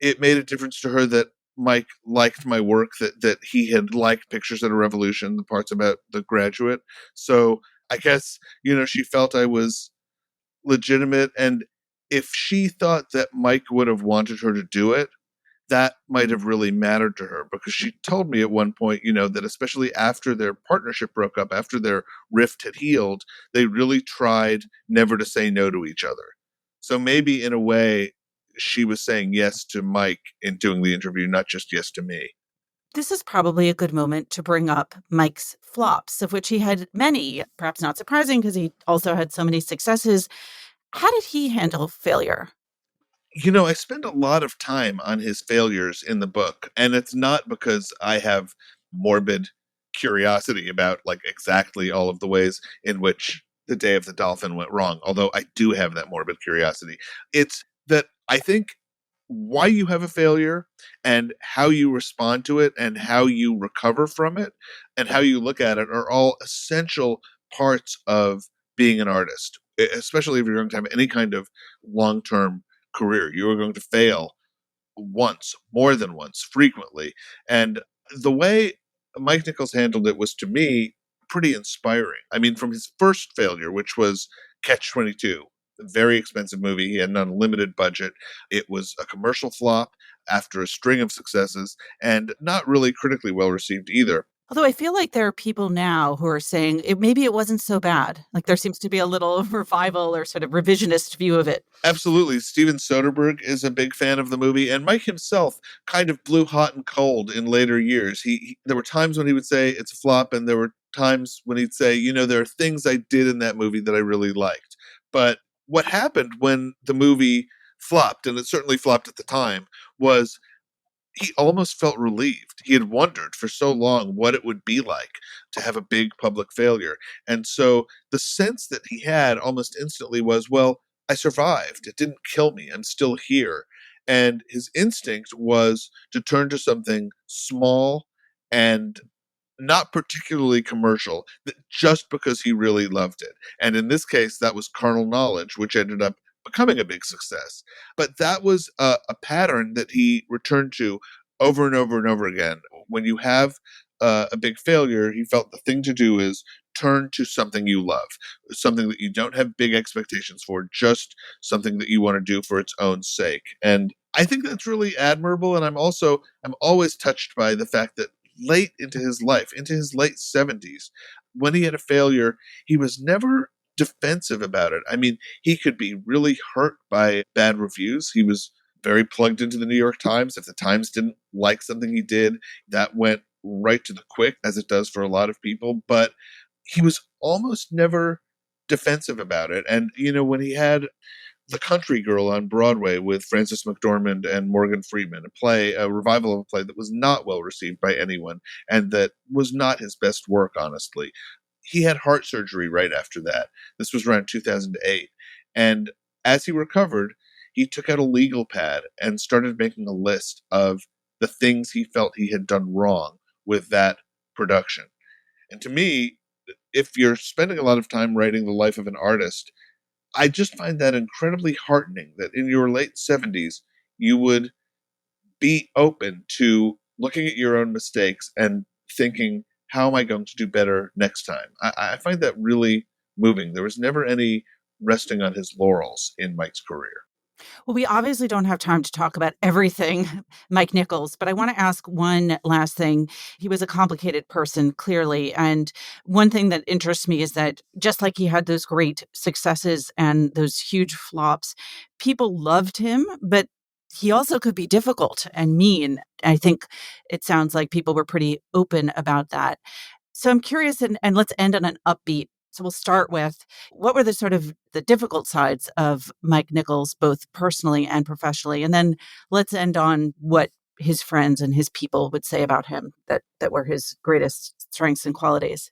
it made a difference to her that Mike liked my work, that he had liked Pictures at a Revolution, the parts about The Graduate. So I guess, she felt I was legitimate. And if she thought that Mike would have wanted her to do it, that might have really mattered to her, because she told me at one point, that especially after their partnership broke up, after their rift had healed, they really tried never to say no to each other. So maybe in a way, she was saying yes to Mike in doing the interview, not just yes to me. This is probably a good moment to bring up Mike's flops, of which he had many, perhaps not surprising because he also had so many successes. How did he handle failure? I spend a lot of time on his failures in the book, and it's not because I have morbid curiosity about like exactly all of the ways in which The Day of the Dolphin went wrong, although I do have that morbid curiosity. It's that I think why you have a failure and how you respond to it and how you recover from it and how you look at it are all essential parts of being an artist, especially if you're going to have any kind of long-term career. You are going to fail once, more than once, frequently. And the way Mike Nichols handled it was, to me, pretty inspiring. I mean, from his first failure, which was Catch 22, a very expensive movie. He had an unlimited budget. It was a commercial flop after a string of successes, and not really critically well received either. Although I feel like there are people now who are saying maybe it wasn't so bad. Like there seems to be a little revival or sort of revisionist view of it. Absolutely. Steven Soderbergh is a big fan of the movie, and Mike himself kind of blew hot and cold in later years. There were times when he would say it's a flop, and there were times when he'd say, there are things I did in that movie that I really liked. But what happened when the movie flopped, and it certainly flopped at the time, was he almost felt relieved. He had wondered for so long what it would be like to have a big public failure. And so the sense that he had almost instantly was, well, I survived. It didn't kill me. I'm still here. And his instinct was to turn to something small and not particularly commercial, just because he really loved it. And in this case, that was Carnal Knowledge, which ended up becoming a big success. But that was a pattern that he returned to over and over and over again. When you have a big failure, he felt the thing to do is turn to something you love, something that you don't have big expectations for, just something that you want to do for its own sake. And I think that's really admirable. And I'm always touched by the fact that late into his life, into his late 70s, when he had a failure, he was never defensive about it. I mean, he could be really hurt by bad reviews. He was very plugged into the New York Times. If the Times didn't like something he did, that went right to the quick, as it does for a lot of people. But he was almost never defensive about it. And, when he had The Country Girl on Broadway with Frances McDormand and Morgan Freeman, a revival of a play that was not well received by anyone and that was not his best work, honestly. He had heart surgery right after that. This was around 2008. And as he recovered, he took out a legal pad and started making a list of the things he felt he had done wrong with that production. And to me, if you're spending a lot of time writing the life of an artist, I just find that incredibly heartening that in your late 70s, you would be open to looking at your own mistakes and thinking, how am I going to do better next time? I find that really moving. There was never any resting on his laurels in Mike's career. Well, we obviously don't have time to talk about everything, Mike Nichols, but I want to ask one last thing. He was a complicated person, clearly. And one thing that interests me is that just like he had those great successes and those huge flops, people loved him, but he also could be difficult and mean. I think it sounds like people were pretty open about that. So I'm curious, and let's end on an upbeat. So we'll start with, what were the sort of the difficult sides of Mike Nichols, both personally and professionally? And then let's end on what his friends and his people would say about him that were his greatest strengths and qualities.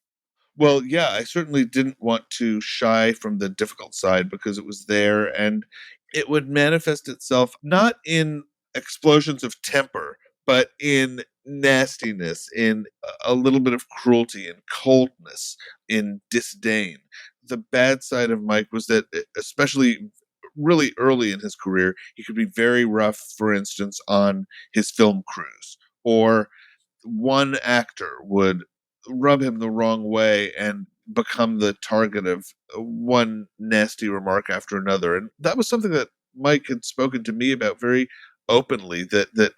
Well, yeah, I certainly didn't want to shy from the difficult side because it was there, and it would manifest itself not in explosions of temper, but in nastiness, in a little bit of cruelty and coldness, in disdain. The bad side of Mike was that, especially really early in his career, he could be very rough, for instance, on his film crews, or one actor would rub him the wrong way and become the target of one nasty remark after another. And that was something that Mike had spoken to me about very openly, that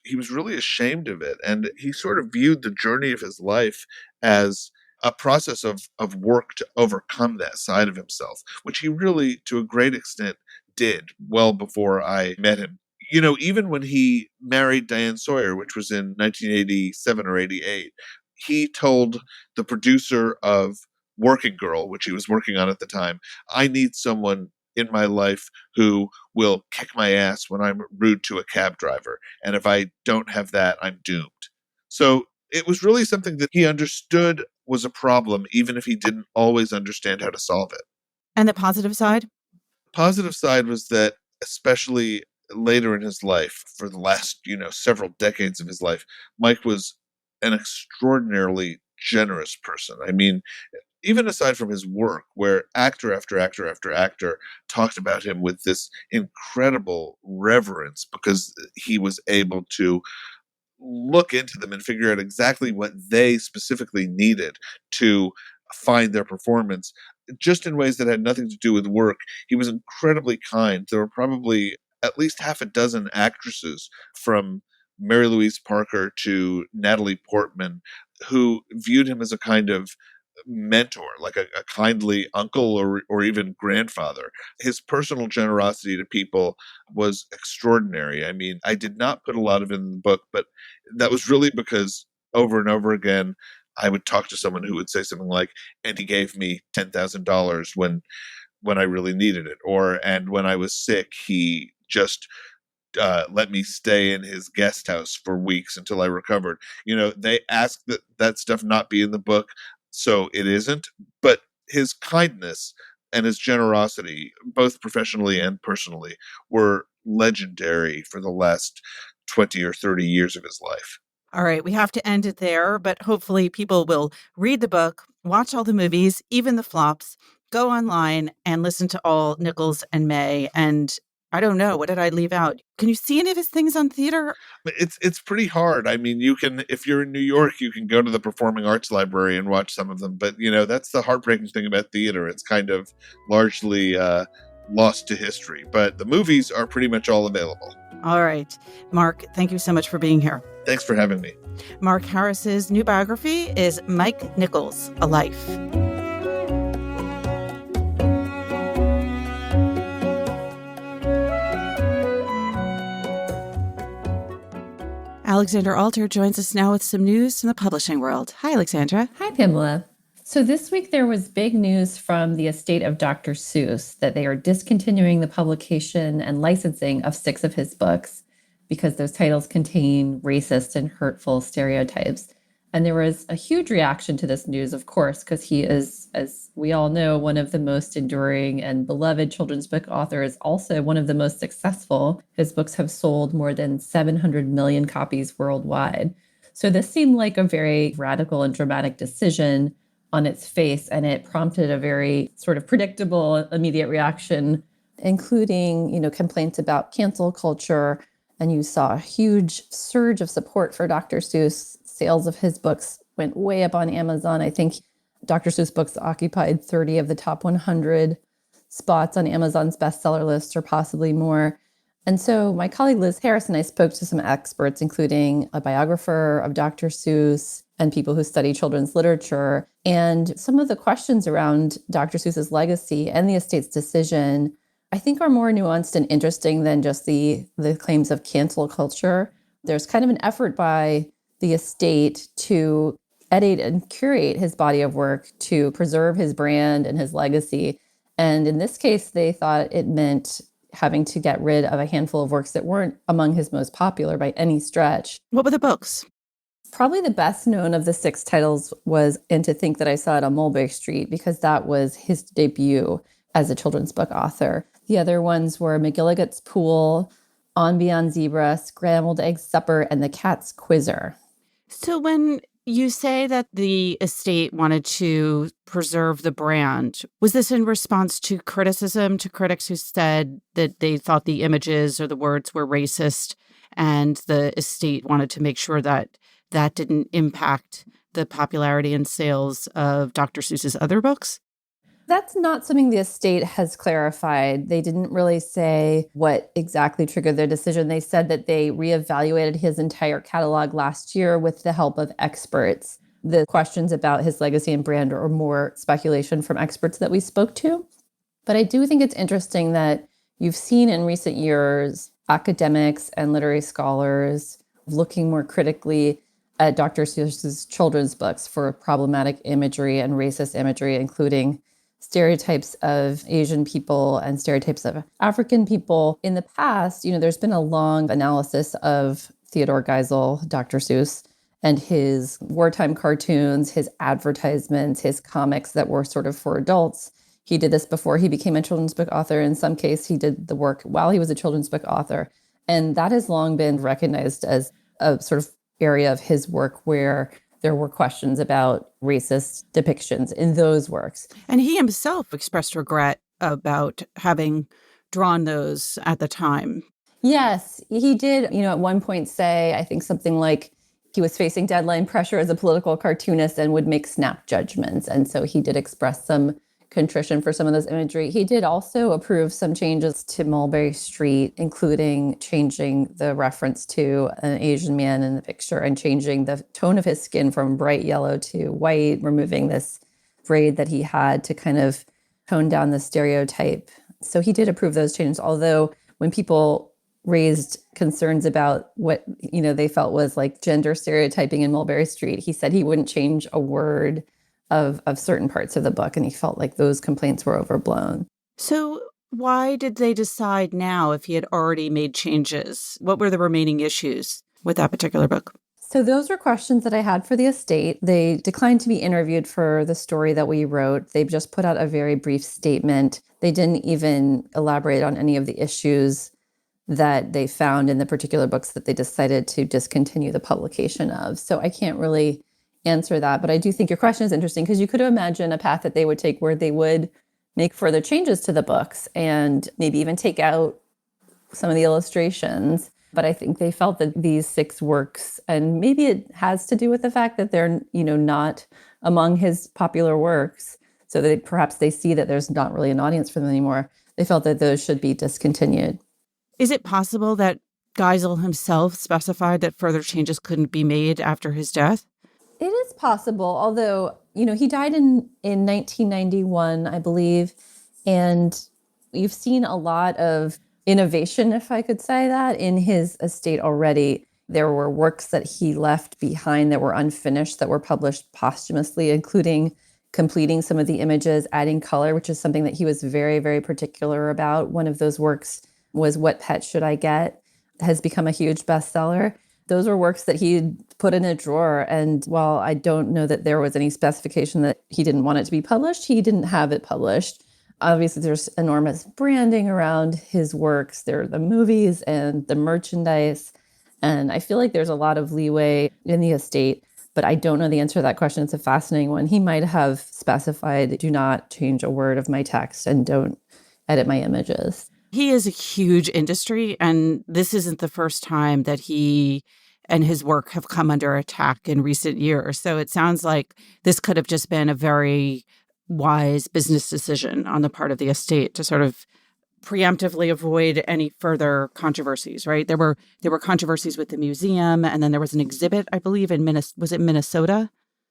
he was really ashamed of it. And he sort of viewed the journey of his life as a process of work to overcome that side of himself, which he really, to a great extent, did well before I met him. Even when he married Diane Sawyer, which was in 1987 or 88, he told the producer of Working Girl, which he was working on at the time, I need someone in my life who will kick my ass when I'm rude to a cab driver. And if I don't have that, I'm doomed. So it was really something that he understood was a problem, even if he didn't always understand how to solve it. And the positive side? Positive side was that, especially later in his life, for the last, several decades of his life, Mike was an extraordinarily generous person. I mean, even aside from his work, where actor after actor after actor talked about him with this incredible reverence because he was able to look into them and figure out exactly what they specifically needed to find their performance, just in ways that had nothing to do with work. He was incredibly kind. There were probably at least half a dozen actresses, from Mary Louise Parker to Natalie Portman, who viewed him as a kind of mentor, like a kindly uncle or even grandfather. His personal generosity to people was extraordinary. I mean, I did not put a lot of it in the book, but that was really because over and over again, I would talk to someone who would say something like, and he gave me $10,000 when I really needed it. And when I was sick, he just let me stay in his guest house for weeks until I recovered. They asked that stuff not be in the book, so it isn't. But his kindness and his generosity, both professionally and personally, were legendary for the last 20 or 30 years of his life. All right, we have to end it there, but hopefully people will read the book, watch all the movies, even the flops, go online and listen to all Nichols and May. And I don't know, what did I leave out? Can you see any of his things on theater? It's pretty hard. I mean, you can, if you're in New York, you can go to the Performing Arts Library and watch some of them. But, that's the heartbreaking thing about theater. It's kind of largely lost to history. But the movies are pretty much all available. All right. Mark, thank you so much for being here. Thanks for having me. Mark Harris's new biography is Mike Nichols, A Life. Alexandra Alter joins us now with some news from the publishing world. Hi, Alexandra. Hi, Pamela. So this week there was big news from the estate of Dr. Seuss that they are discontinuing the publication and licensing of 6 of his books because those titles contain racist and hurtful stereotypes. And there was a huge reaction to this news, of course, because he is, as we all know, one of the most enduring and beloved children's book authors, also one of the most successful. His books have sold more than 700 million copies worldwide. So this seemed like a very radical and dramatic decision on its face, and it prompted a very sort of predictable immediate reaction, including, complaints about cancel culture. And you saw a huge surge of support for Dr. Seuss. Sales of his books went way up on Amazon. I think Dr. Seuss books occupied 30 of the top 100 spots on Amazon's bestseller list, or possibly more. And so my colleague Liz Harris and I spoke to some experts, including a biographer of Dr. Seuss and people who study children's literature. And some of the questions around Dr. Seuss's legacy and the estate's decision, I think, are more nuanced and interesting than just the claims of cancel culture. There's kind of an effort by the estate to edit and curate his body of work to preserve his brand and his legacy. And in this case, they thought it meant having to get rid of a handful of works that weren't among his most popular by any stretch. What were the books? Probably the best known of the 6 titles was And to Think That I Saw It on Mulberry Street, because that was his debut as a children's book author. The other ones were McGilligut's Pool, On Beyond Zebra, Scrambled Egg Supper, and The Cat's Quizzer. So when you say that the estate wanted to preserve the brand, was this in response to criticism, to critics who said that they thought the images or the words were racist, and the estate wanted to make sure that that didn't impact the popularity and sales of Dr. Seuss's other books? That's not something the estate has clarified. They didn't really say what exactly triggered their decision. They said that they reevaluated his entire catalog last year with the help of experts. The questions about his legacy and brand are more speculation from experts that we spoke to. But I do think it's interesting that you've seen in recent years academics and literary scholars looking more critically at Dr. Seuss's children's books for problematic imagery and racist imagery, including stereotypes of Asian people and stereotypes of African people. In the past, there's been a long analysis of Theodore Geisel, Dr. Seuss, and his wartime cartoons, his advertisements, his comics that were sort of for adults. He did this before he became a children's book author. In some case, he did the work while he was a children's book author. And that has long been recognized as a sort of area of his work where there were questions about racist depictions in those works. And he himself expressed regret about having drawn those at the time. Yes, he did, at one point say, I think something like he was facing deadline pressure as a political cartoonist and would make snap judgments. And so he did express some contrition for some of those imagery. He did also approve some changes to Mulberry Street, including changing the reference to an Asian man in the picture and changing the tone of his skin from bright yellow to white, removing this braid that he had to kind of tone down the stereotype. So he did approve those changes, although when people raised concerns about what, they felt was like gender stereotyping in Mulberry Street, he said he wouldn't change a word of certain parts of the book, and he felt like those complaints were overblown. So why did they decide now if he had already made changes? What were the remaining issues with that particular book? So those were questions that I had for the estate. They declined to be interviewed for the story that we wrote. They just put out a very brief statement. They didn't even elaborate on any of the issues that they found in the particular books that they decided to discontinue the publication of. So I can't really answer that, but I do think your question is interesting because you could imagine a path that they would take where they would make further changes to the books and maybe even take out some of the illustrations. But I think they felt that these 6 works, and maybe it has to do with the fact that they're, not among his popular works, so that perhaps they see that there's not really an audience for them anymore. They felt that those should be discontinued. Is it possible that Geisel himself specified that further changes couldn't be made after his death? It is possible, although, he died in 1991, I believe, and you've seen a lot of innovation, if I could say that, in his estate already. There were works that he left behind that were unfinished that were published posthumously, including completing some of the images, adding color, which is something that he was very, very particular about. One of those works was What Pet Should I Get? Has become a huge bestseller. Those were works that he put in a drawer. And while I don't know that there was any specification that he didn't want it to be published, he didn't have it published. Obviously, there's enormous branding around his works. There are the movies and the merchandise. And I feel like there's a lot of leeway in the estate, but I don't know the answer to that question. It's a fascinating one. He might have specified, do not change a word of my text and don't edit my images. He is a huge industry, and this isn't the first time that he and his work have come under attack in recent years. So it sounds like this could have just been a very wise business decision on the part of the estate to sort of preemptively avoid any further controversies, right? There were controversies with the museum, and then there was an exhibit, I believe, in Minnesota?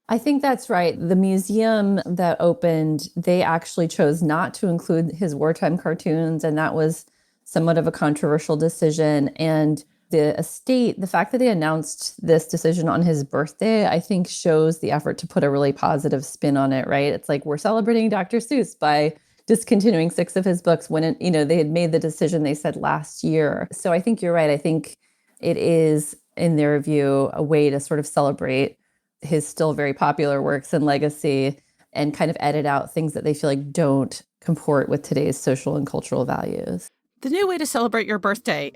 I think that's right. The museum that opened, they actually chose not to include his wartime cartoons, and that was somewhat of a controversial decision. And the estate, the fact that they announced this decision on his birthday, I think shows the effort to put a really positive spin on it, right? It's like, we're celebrating Dr. Seuss by discontinuing 6 of his books when they had made the decision, they said, last year. So I think you're right. I think it is in their view, a way to sort of celebrate his still very popular works and legacy and kind of edit out things that they feel like don't comport with today's social and cultural values. The new way to celebrate your birthday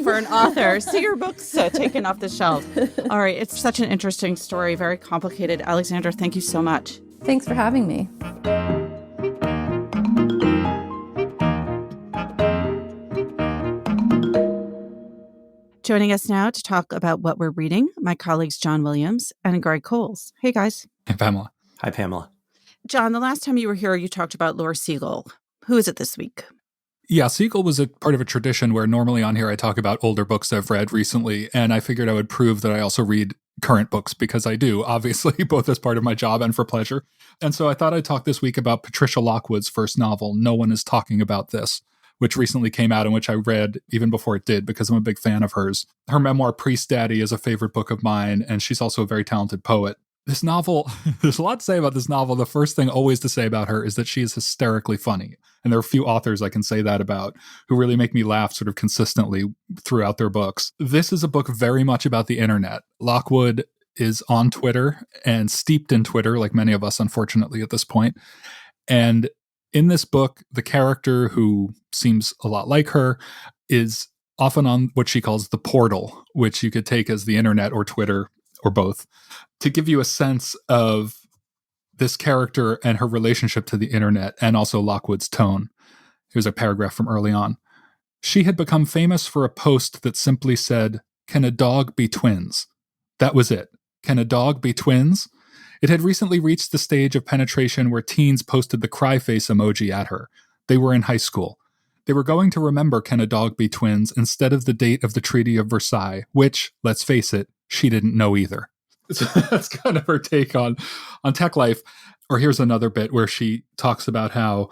for an author. See your books taken off the shelf. All right. It's such an interesting story, very complicated. Alexandra, thank you so much. Thanks for having me. Joining us now to talk about what we're reading, my colleagues John Williams and Greg Coles. Hey, guys. Hey, Pamela. Hi, Pamela. John, the last time you were here, you talked about Laura Siegel. Who is it this week? Yeah, Siegel was a part of a tradition where normally on here I talk about older books I've read recently, and I figured I would prove that I also read current books because I do, obviously, both as part of my job and for pleasure. And so I thought I'd talk this week about Patricia Lockwood's first novel, No One Is Talking About This, which recently came out and which I read even before it did because I'm a big fan of hers. Her memoir, Priest Daddy, is a favorite book of mine, and she's also a very talented poet. This novel, there's a lot to say about this novel. The first thing always to say about her is that she is hysterically funny. And there are a few authors I can say that about who really make me laugh sort of consistently throughout their books. This is a book very much about the internet. Lockwood is on Twitter and steeped in Twitter, like many of us, unfortunately, at this point. And in this book, the character who seems a lot like her is often on what she calls the portal, which you could take as the internet or Twitter or both, to give you a sense of this character and her relationship to the internet and also Lockwood's tone. Here's a paragraph from early on. She had become famous for a post that simply said, "Can a dog be twins?" That was it. Can a dog be twins? It had recently reached the stage of penetration where teens posted the cry face emoji at her. They were in high school. They were going to remember Can a Dog Be Twins instead of the date of the Treaty of Versailles, which, let's face it, she didn't know either. So that's kind of her take on tech life. Or here's another bit where she talks about how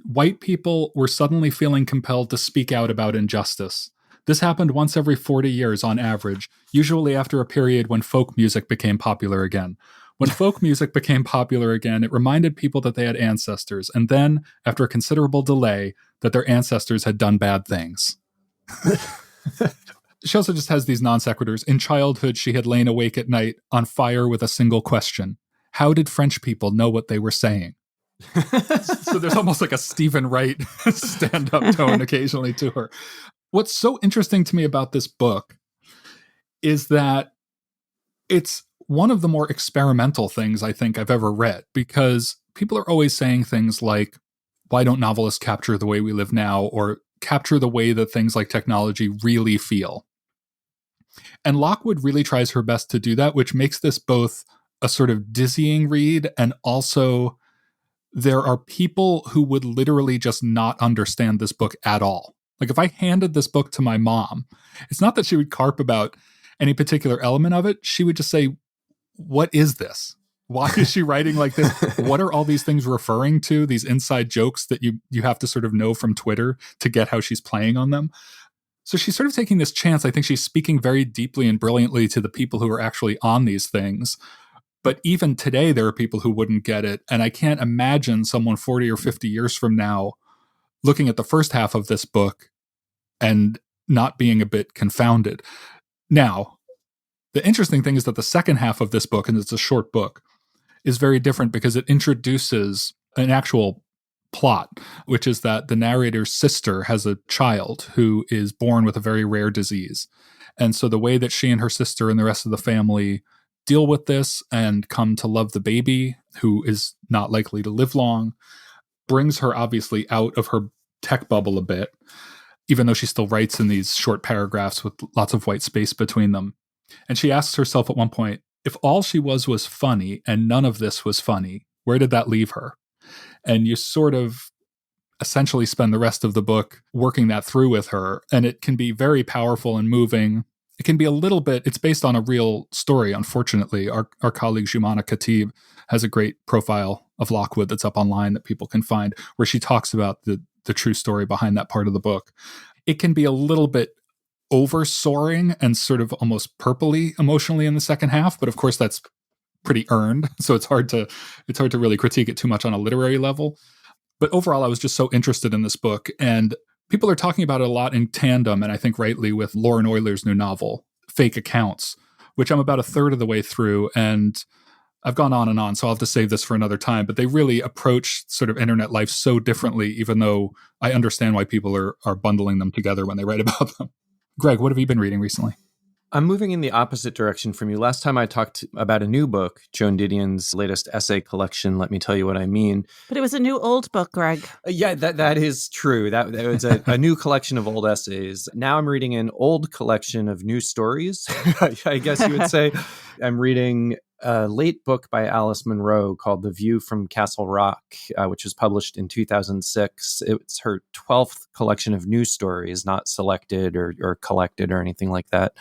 white people were suddenly feeling compelled to speak out about injustice. This happened once every 40 years on average, usually after a period when folk music became popular again. When folk music became popular again, it reminded people that they had ancestors, and then, after a considerable delay, that their ancestors had done bad things. She also just has these non sequiturs. In childhood, she had lain awake at night, on fire with a single question. How did French people know what they were saying? So there's almost like a Stephen Wright stand-up tone occasionally to her. What's so interesting to me about this book is that it's one of the more experimental things I think I've ever read, because people are always saying things like, why don't novelists capture the way we live now, or capture the way that things like technology really feel? And Lockwood really tries her best to do that, which makes this both a sort of dizzying read, and also there are people who would literally just not understand this book at all. Like if I handed this book to my mom, it's not that she would carp about any particular element of it. She would just say, what is this? Why is she writing like this? What are all these things referring to? These inside jokes that you have to sort of know from Twitter to get how she's playing on them. So she's sort of taking this chance. I think she's speaking very deeply and brilliantly to the people who are actually on these things. But even today, there are people who wouldn't get it. And I can't imagine someone 40 or 50 years from now looking at the first half of this book and not being a bit confounded. Now, the interesting thing is that the second half of this book, and it's a short book, is very different because it introduces an actual plot, which is that the narrator's sister has a child who is born with a very rare disease. And so the way that she and her sister and the rest of the family deal with this and come to love the baby, who is not likely to live long, brings her obviously out of her tech bubble a bit, even though she still writes in these short paragraphs with lots of white space between them. And she asks herself at one point, if all she was funny and none of this was funny, where did that leave her? And you sort of essentially spend the rest of the book working that through with her. And it can be very powerful and moving. It can be a little bit, it's based on a real story, unfortunately. Our colleague Jumana Khatib has a great profile of Lockwood that's up online that people can find, where she talks about the true story behind that part of the book. It can be a little bit over-soaring and sort of almost purpley emotionally in the second half, but of course that's pretty earned, so it's hard to really critique it too much on a literary level. But overall, I was just so interested in this book, and people are talking about it a lot in tandem, and I think rightly, with Lauren Euler's new novel, fake accounts, which I'm about a third of the way through. And I've gone on and on, so I'll have to save this for another time. But they really approach sort of internet life so differently, even though I understand why people are bundling them together when they write about them. Greg, what have you been reading recently? I'm moving in the opposite direction from you. Last time I talked about a new book, Joan Didion's latest essay collection, Let Me Tell You What I Mean. But it was a new old book, Greg. Yeah, that is true. That was a new collection of old essays. Now I'm reading an old collection of new stories, I guess you would say. I'm reading a late book by Alice Munro called The View from Castle Rock, which was published in 2006. It's her 12th collection of new stories, not selected or collected or anything like that.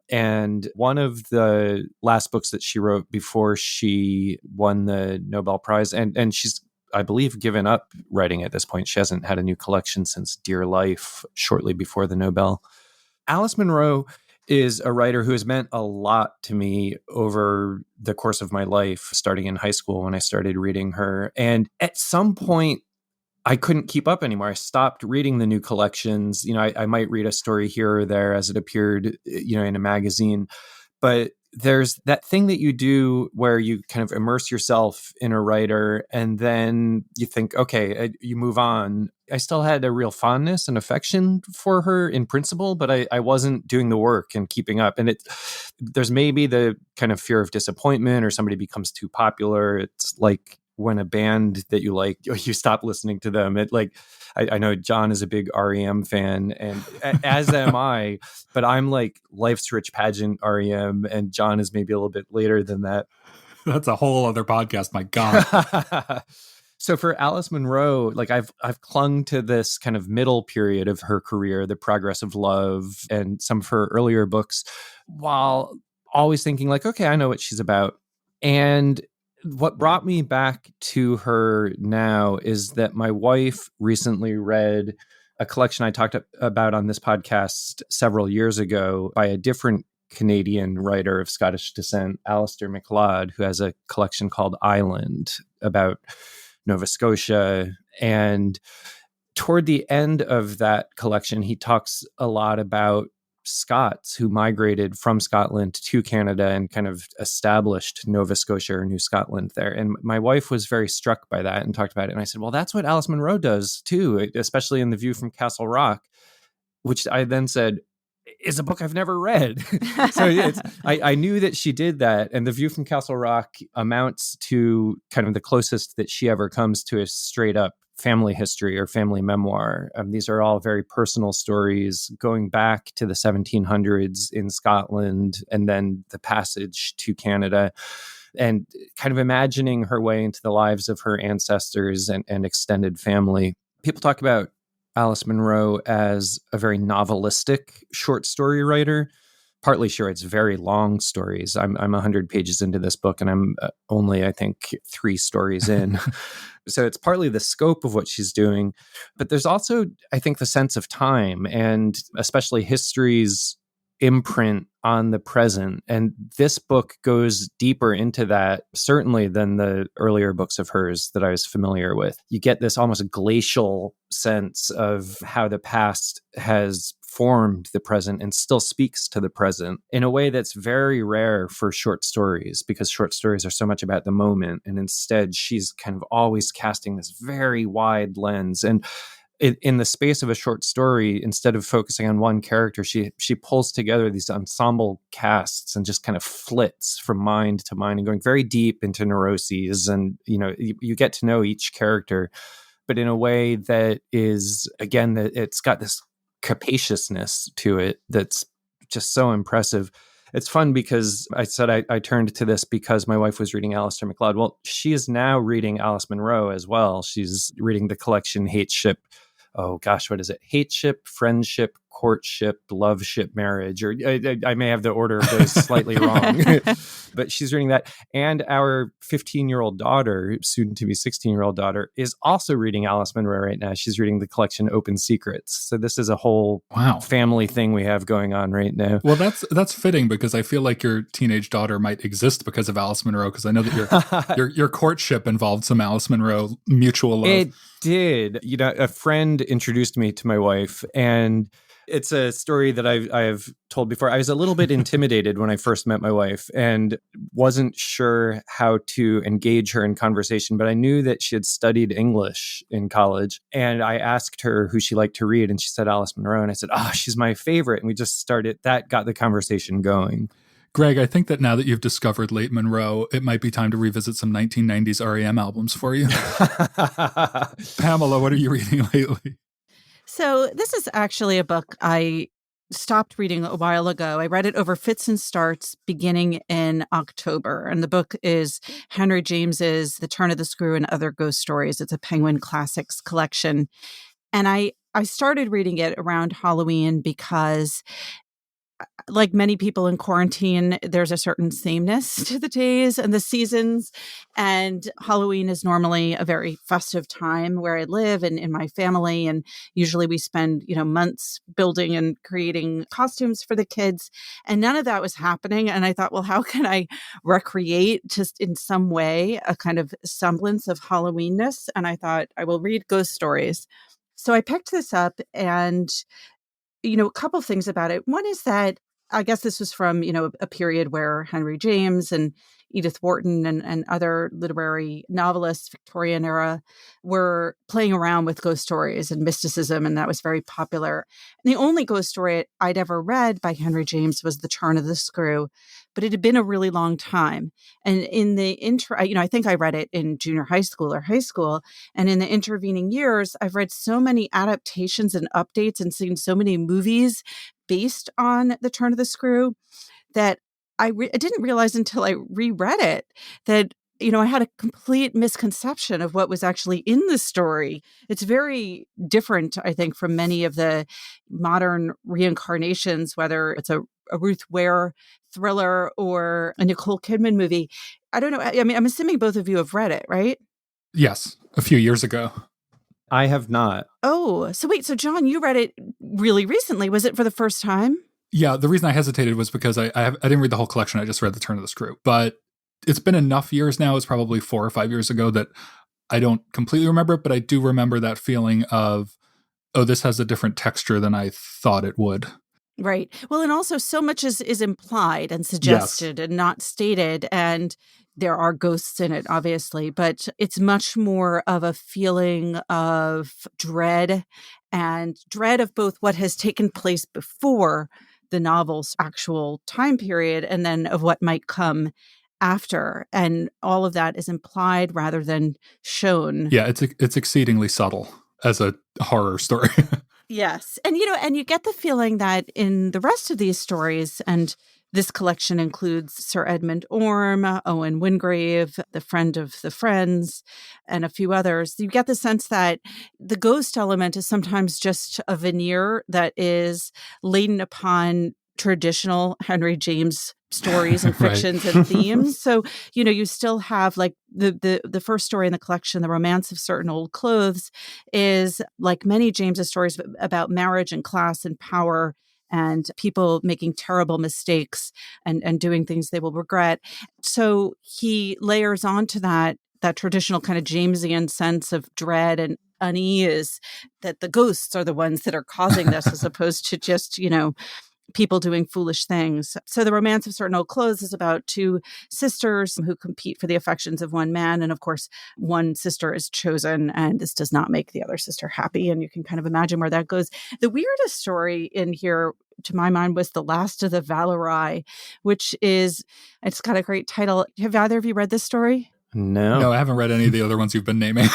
And one of the last books that she wrote before she won the Nobel Prize, and she's, I believe, given up writing at this point. She hasn't had a new collection since Dear Life, shortly before the Nobel. Alice Munro is a writer who has meant a lot to me over the course of my life, starting in high school when I started reading her. And at some point, I couldn't keep up anymore. I stopped reading the new collections. I might read a story here or there as it appeared, in a magazine. But there's that thing that you do where you kind of immerse yourself in a writer and then you think, okay, you move on. I still had a real fondness and affection for her in principle, but I wasn't doing the work and keeping up. And there's maybe the kind of fear of disappointment or somebody becomes too popular. It's like when a band that you like, you stop listening to them. I know John is a big REM fan, and as am I, but I'm like Life's Rich Pageant REM, and John is maybe a little bit later than that. That's a whole other podcast, my God. So for Alice Munro, I've clung to this kind of middle period of her career, The Progress of Love, and some of her earlier books, while always thinking okay, I know what she's about. And what brought me back to her now is that my wife recently read a collection I talked about on this podcast several years ago by a different Canadian writer of Scottish descent, Alistair MacLeod, who has a collection called Island about Nova Scotia. And toward the end of that collection, he talks a lot about Scots who migrated from Scotland to Canada and kind of established Nova Scotia or New Scotland there. And my wife was very struck by that and talked about it. And I said, well, that's what Alice Munro does too, especially in The View from Castle Rock, which I then said is a book I've never read. So I knew that she did that. And The View from Castle Rock amounts to kind of the closest that she ever comes to a straight up family history or family memoir. These are all very personal stories going back to the 1700s in Scotland and then the passage to Canada, and kind of imagining her way into the lives of her ancestors and extended family. People talk about Alice Munro as a very novelistic short story writer. Partly she writes very long stories. I'm 100 pages into this book and I'm only, I think, 3 stories in. So it's partly the scope of what she's doing, but there's also, I think, the sense of time and especially history's imprint on the present. And this book goes deeper into that, certainly, than the earlier books of hers that I was familiar with. You get this almost glacial sense of how the past has formed the present and still speaks to the present in a way that's very rare for short stories, because short stories are so much about the moment. And instead, she's kind of always casting this very wide lens. And in the space of a short story, instead of focusing on one character, she pulls together these ensemble casts and just kind of flits from mind to mind and going very deep into neuroses. And, you get to know each character, but in a way that is, again, that it's got this capaciousness to it that's just so impressive. It's fun because I said I turned to this because my wife was reading Alistair MacLeod. Well, she is now reading Alice Munro as well. She's reading the collection Hate Ship. Oh gosh, what is it? Hate Ship, Friendship, Courtship, Love Ship, Marriage. Or I may have the order of those slightly wrong. But she's reading that. And our 15-year-old daughter, soon to be 16-year-old daughter, is also reading Alice Munro right now. She's reading the collection Open Secrets. So this is a whole family thing we have going on right now. Well, that's fitting because I feel like your teenage daughter might exist because of Alice Munro, because I know that your courtship involved some Alice Munro mutual love. It did. A friend introduced me to my wife, and It's a story that I've told before. I was a little bit intimidated when I first met my wife and wasn't sure how to engage her in conversation, but I knew that she had studied English in college. And I asked her who she liked to read, and she said Alice Munro. And I said, oh, she's my favorite. And we just started, that got the conversation going. Greg, I think that now that you've discovered Late Monroe, it might be time to revisit some 1990s REM albums for you. Pamela, what are you reading lately? So this is actually a book I stopped reading a while ago. I read it over fits and starts beginning in October. And the book is Henry James's The Turn of the Screw and Other Ghost Stories. It's a Penguin Classics collection. And I started reading it around Halloween because, like many people in quarantine, there's a certain sameness to the days and the seasons. And Halloween is normally a very festive time where I live and in my family. And usually we spend, months building and creating costumes for the kids. And none of that was happening. And I thought, well, how can I recreate just in some way a kind of semblance of Halloweenness? And I thought I will read ghost stories. So I picked this up and a couple things about it. One is that I guess this was from, a period where Henry James and Edith Wharton and other literary novelists, Victorian era, were playing around with ghost stories and mysticism, and that was very popular. And the only ghost story I'd ever read by Henry James was The Turn of the Screw, but it had been a really long time. And in the intro, I think I read it in junior high school or high school, and in the intervening years, I've read so many adaptations and updates and seen so many movies based on The Turn of the Screw that I didn't realize until I reread it that, I had a complete misconception of what was actually in the story. It's very different, I think, from many of the modern reincarnations, whether it's a Ruth Ware thriller or a Nicole Kidman movie. I don't know. I mean, I'm assuming both of you have read it, right? Yes, a few years ago. I have not. Oh, so wait. So John, you read it really recently. Was it for the first time? Yeah, the reason I hesitated was because I didn't read the whole collection. I just read The Turn of the Screw. But it's been enough years now. It's probably 4 or 5 years ago that I don't completely remember it, but I do remember that feeling of, oh, this has a different texture than I thought it would. Right. Well, and also so much is implied and suggested and not stated. And there are ghosts in it, obviously, but it's much more of a feeling of dread and dread of both what has taken place before the novel's actual time period and then of what might come after. And all of that is implied rather than shown. Yeah, it's exceedingly subtle as a horror story. Yes. And, and you get the feeling that in the rest of these stories, and this collection includes Sir Edmund Orme, Owen Wingrave, the friend of the friends, and a few others, you get the sense that the ghost element is sometimes just a veneer that is laden upon traditional Henry James stories and fictions and themes. So, you still have like the first story in the collection, The Romance of Certain Old Clothes, is like many James's stories about marriage and class and power and people making terrible mistakes and doing things they will regret. So he layers onto that traditional kind of Jamesian sense of dread and unease, that the ghosts are the ones that are causing this as opposed to just, people doing foolish things. So The Romance of Certain Old Clothes is about two sisters who compete for the affections of one man. And of course, one sister is chosen and this does not make the other sister happy. And you can kind of imagine where that goes. The weirdest story in here, to my mind, was The Last of the Valorai, which is, it's got a great title. Have either of you read this story? No, I haven't read any of the other ones you've been naming.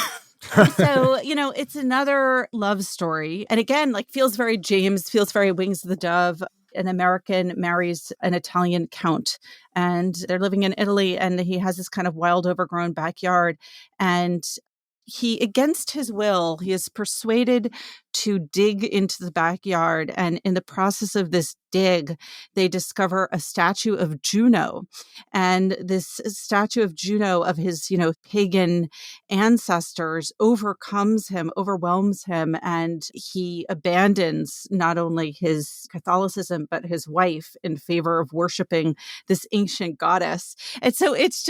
So, it's another love story. And again, like feels very James, feels very Wings of the Dove. An American marries an Italian count and they're living in Italy and he has this kind of wild, overgrown backyard. And he, against his will, he is persuaded to dig into the backyard. And in the process of this dig, they discover a statue of Juno. And this statue of Juno, of his, pagan ancestors, overwhelms him. And he abandons not only his Catholicism, but his wife in favor of worshiping this ancient goddess. And so it's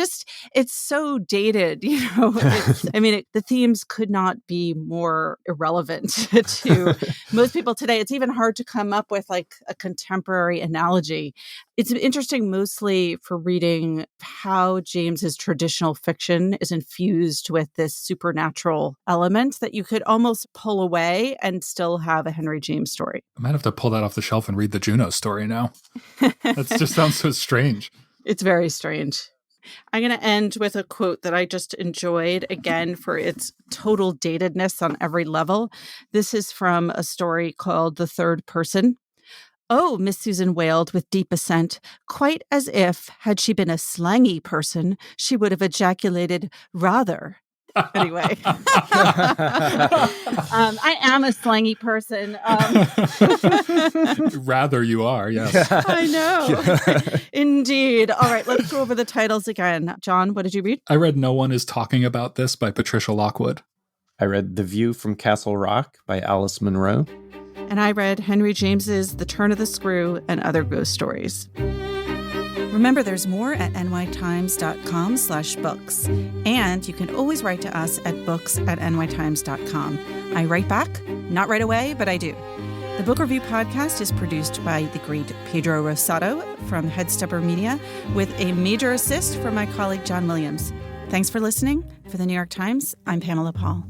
so dated, the themes could not be more irrelevant to most people today. It's even hard to come up with like a contemporary analogy. It's interesting mostly for reading how James's traditional fiction is infused with this supernatural element that you could almost pull away and still have a Henry James story. I might have to pull that off the shelf and read the Juno story now. That just sounds so strange. It's very strange. I'm going to end with a quote that I just enjoyed, again, for its total datedness on every level. This is from a story called The Third Person. "Oh," Miss Susan wailed with deep assent, quite as if, had she been a slangy person, she would have ejaculated, "Rather." Anyway, I am a slangy person. Rather you are, yes. I know. Indeed. All right, let's go over the titles again. John, what did you read? I read No One Is Talking About This by Patricia Lockwood. I read The View from Castle Rock by Alice Munro. And I read Henry James's The Turn of the Screw and Other Ghost Stories. Remember, there's more at nytimes.com/books. And you can always write to us at books@nytimes.com. I write back, not right away, but I do. The Book Review Podcast is produced by the great Pedro Rosato from Headstepper Media, with a major assist from my colleague John Williams. Thanks for listening. For the New York Times, I'm Pamela Paul.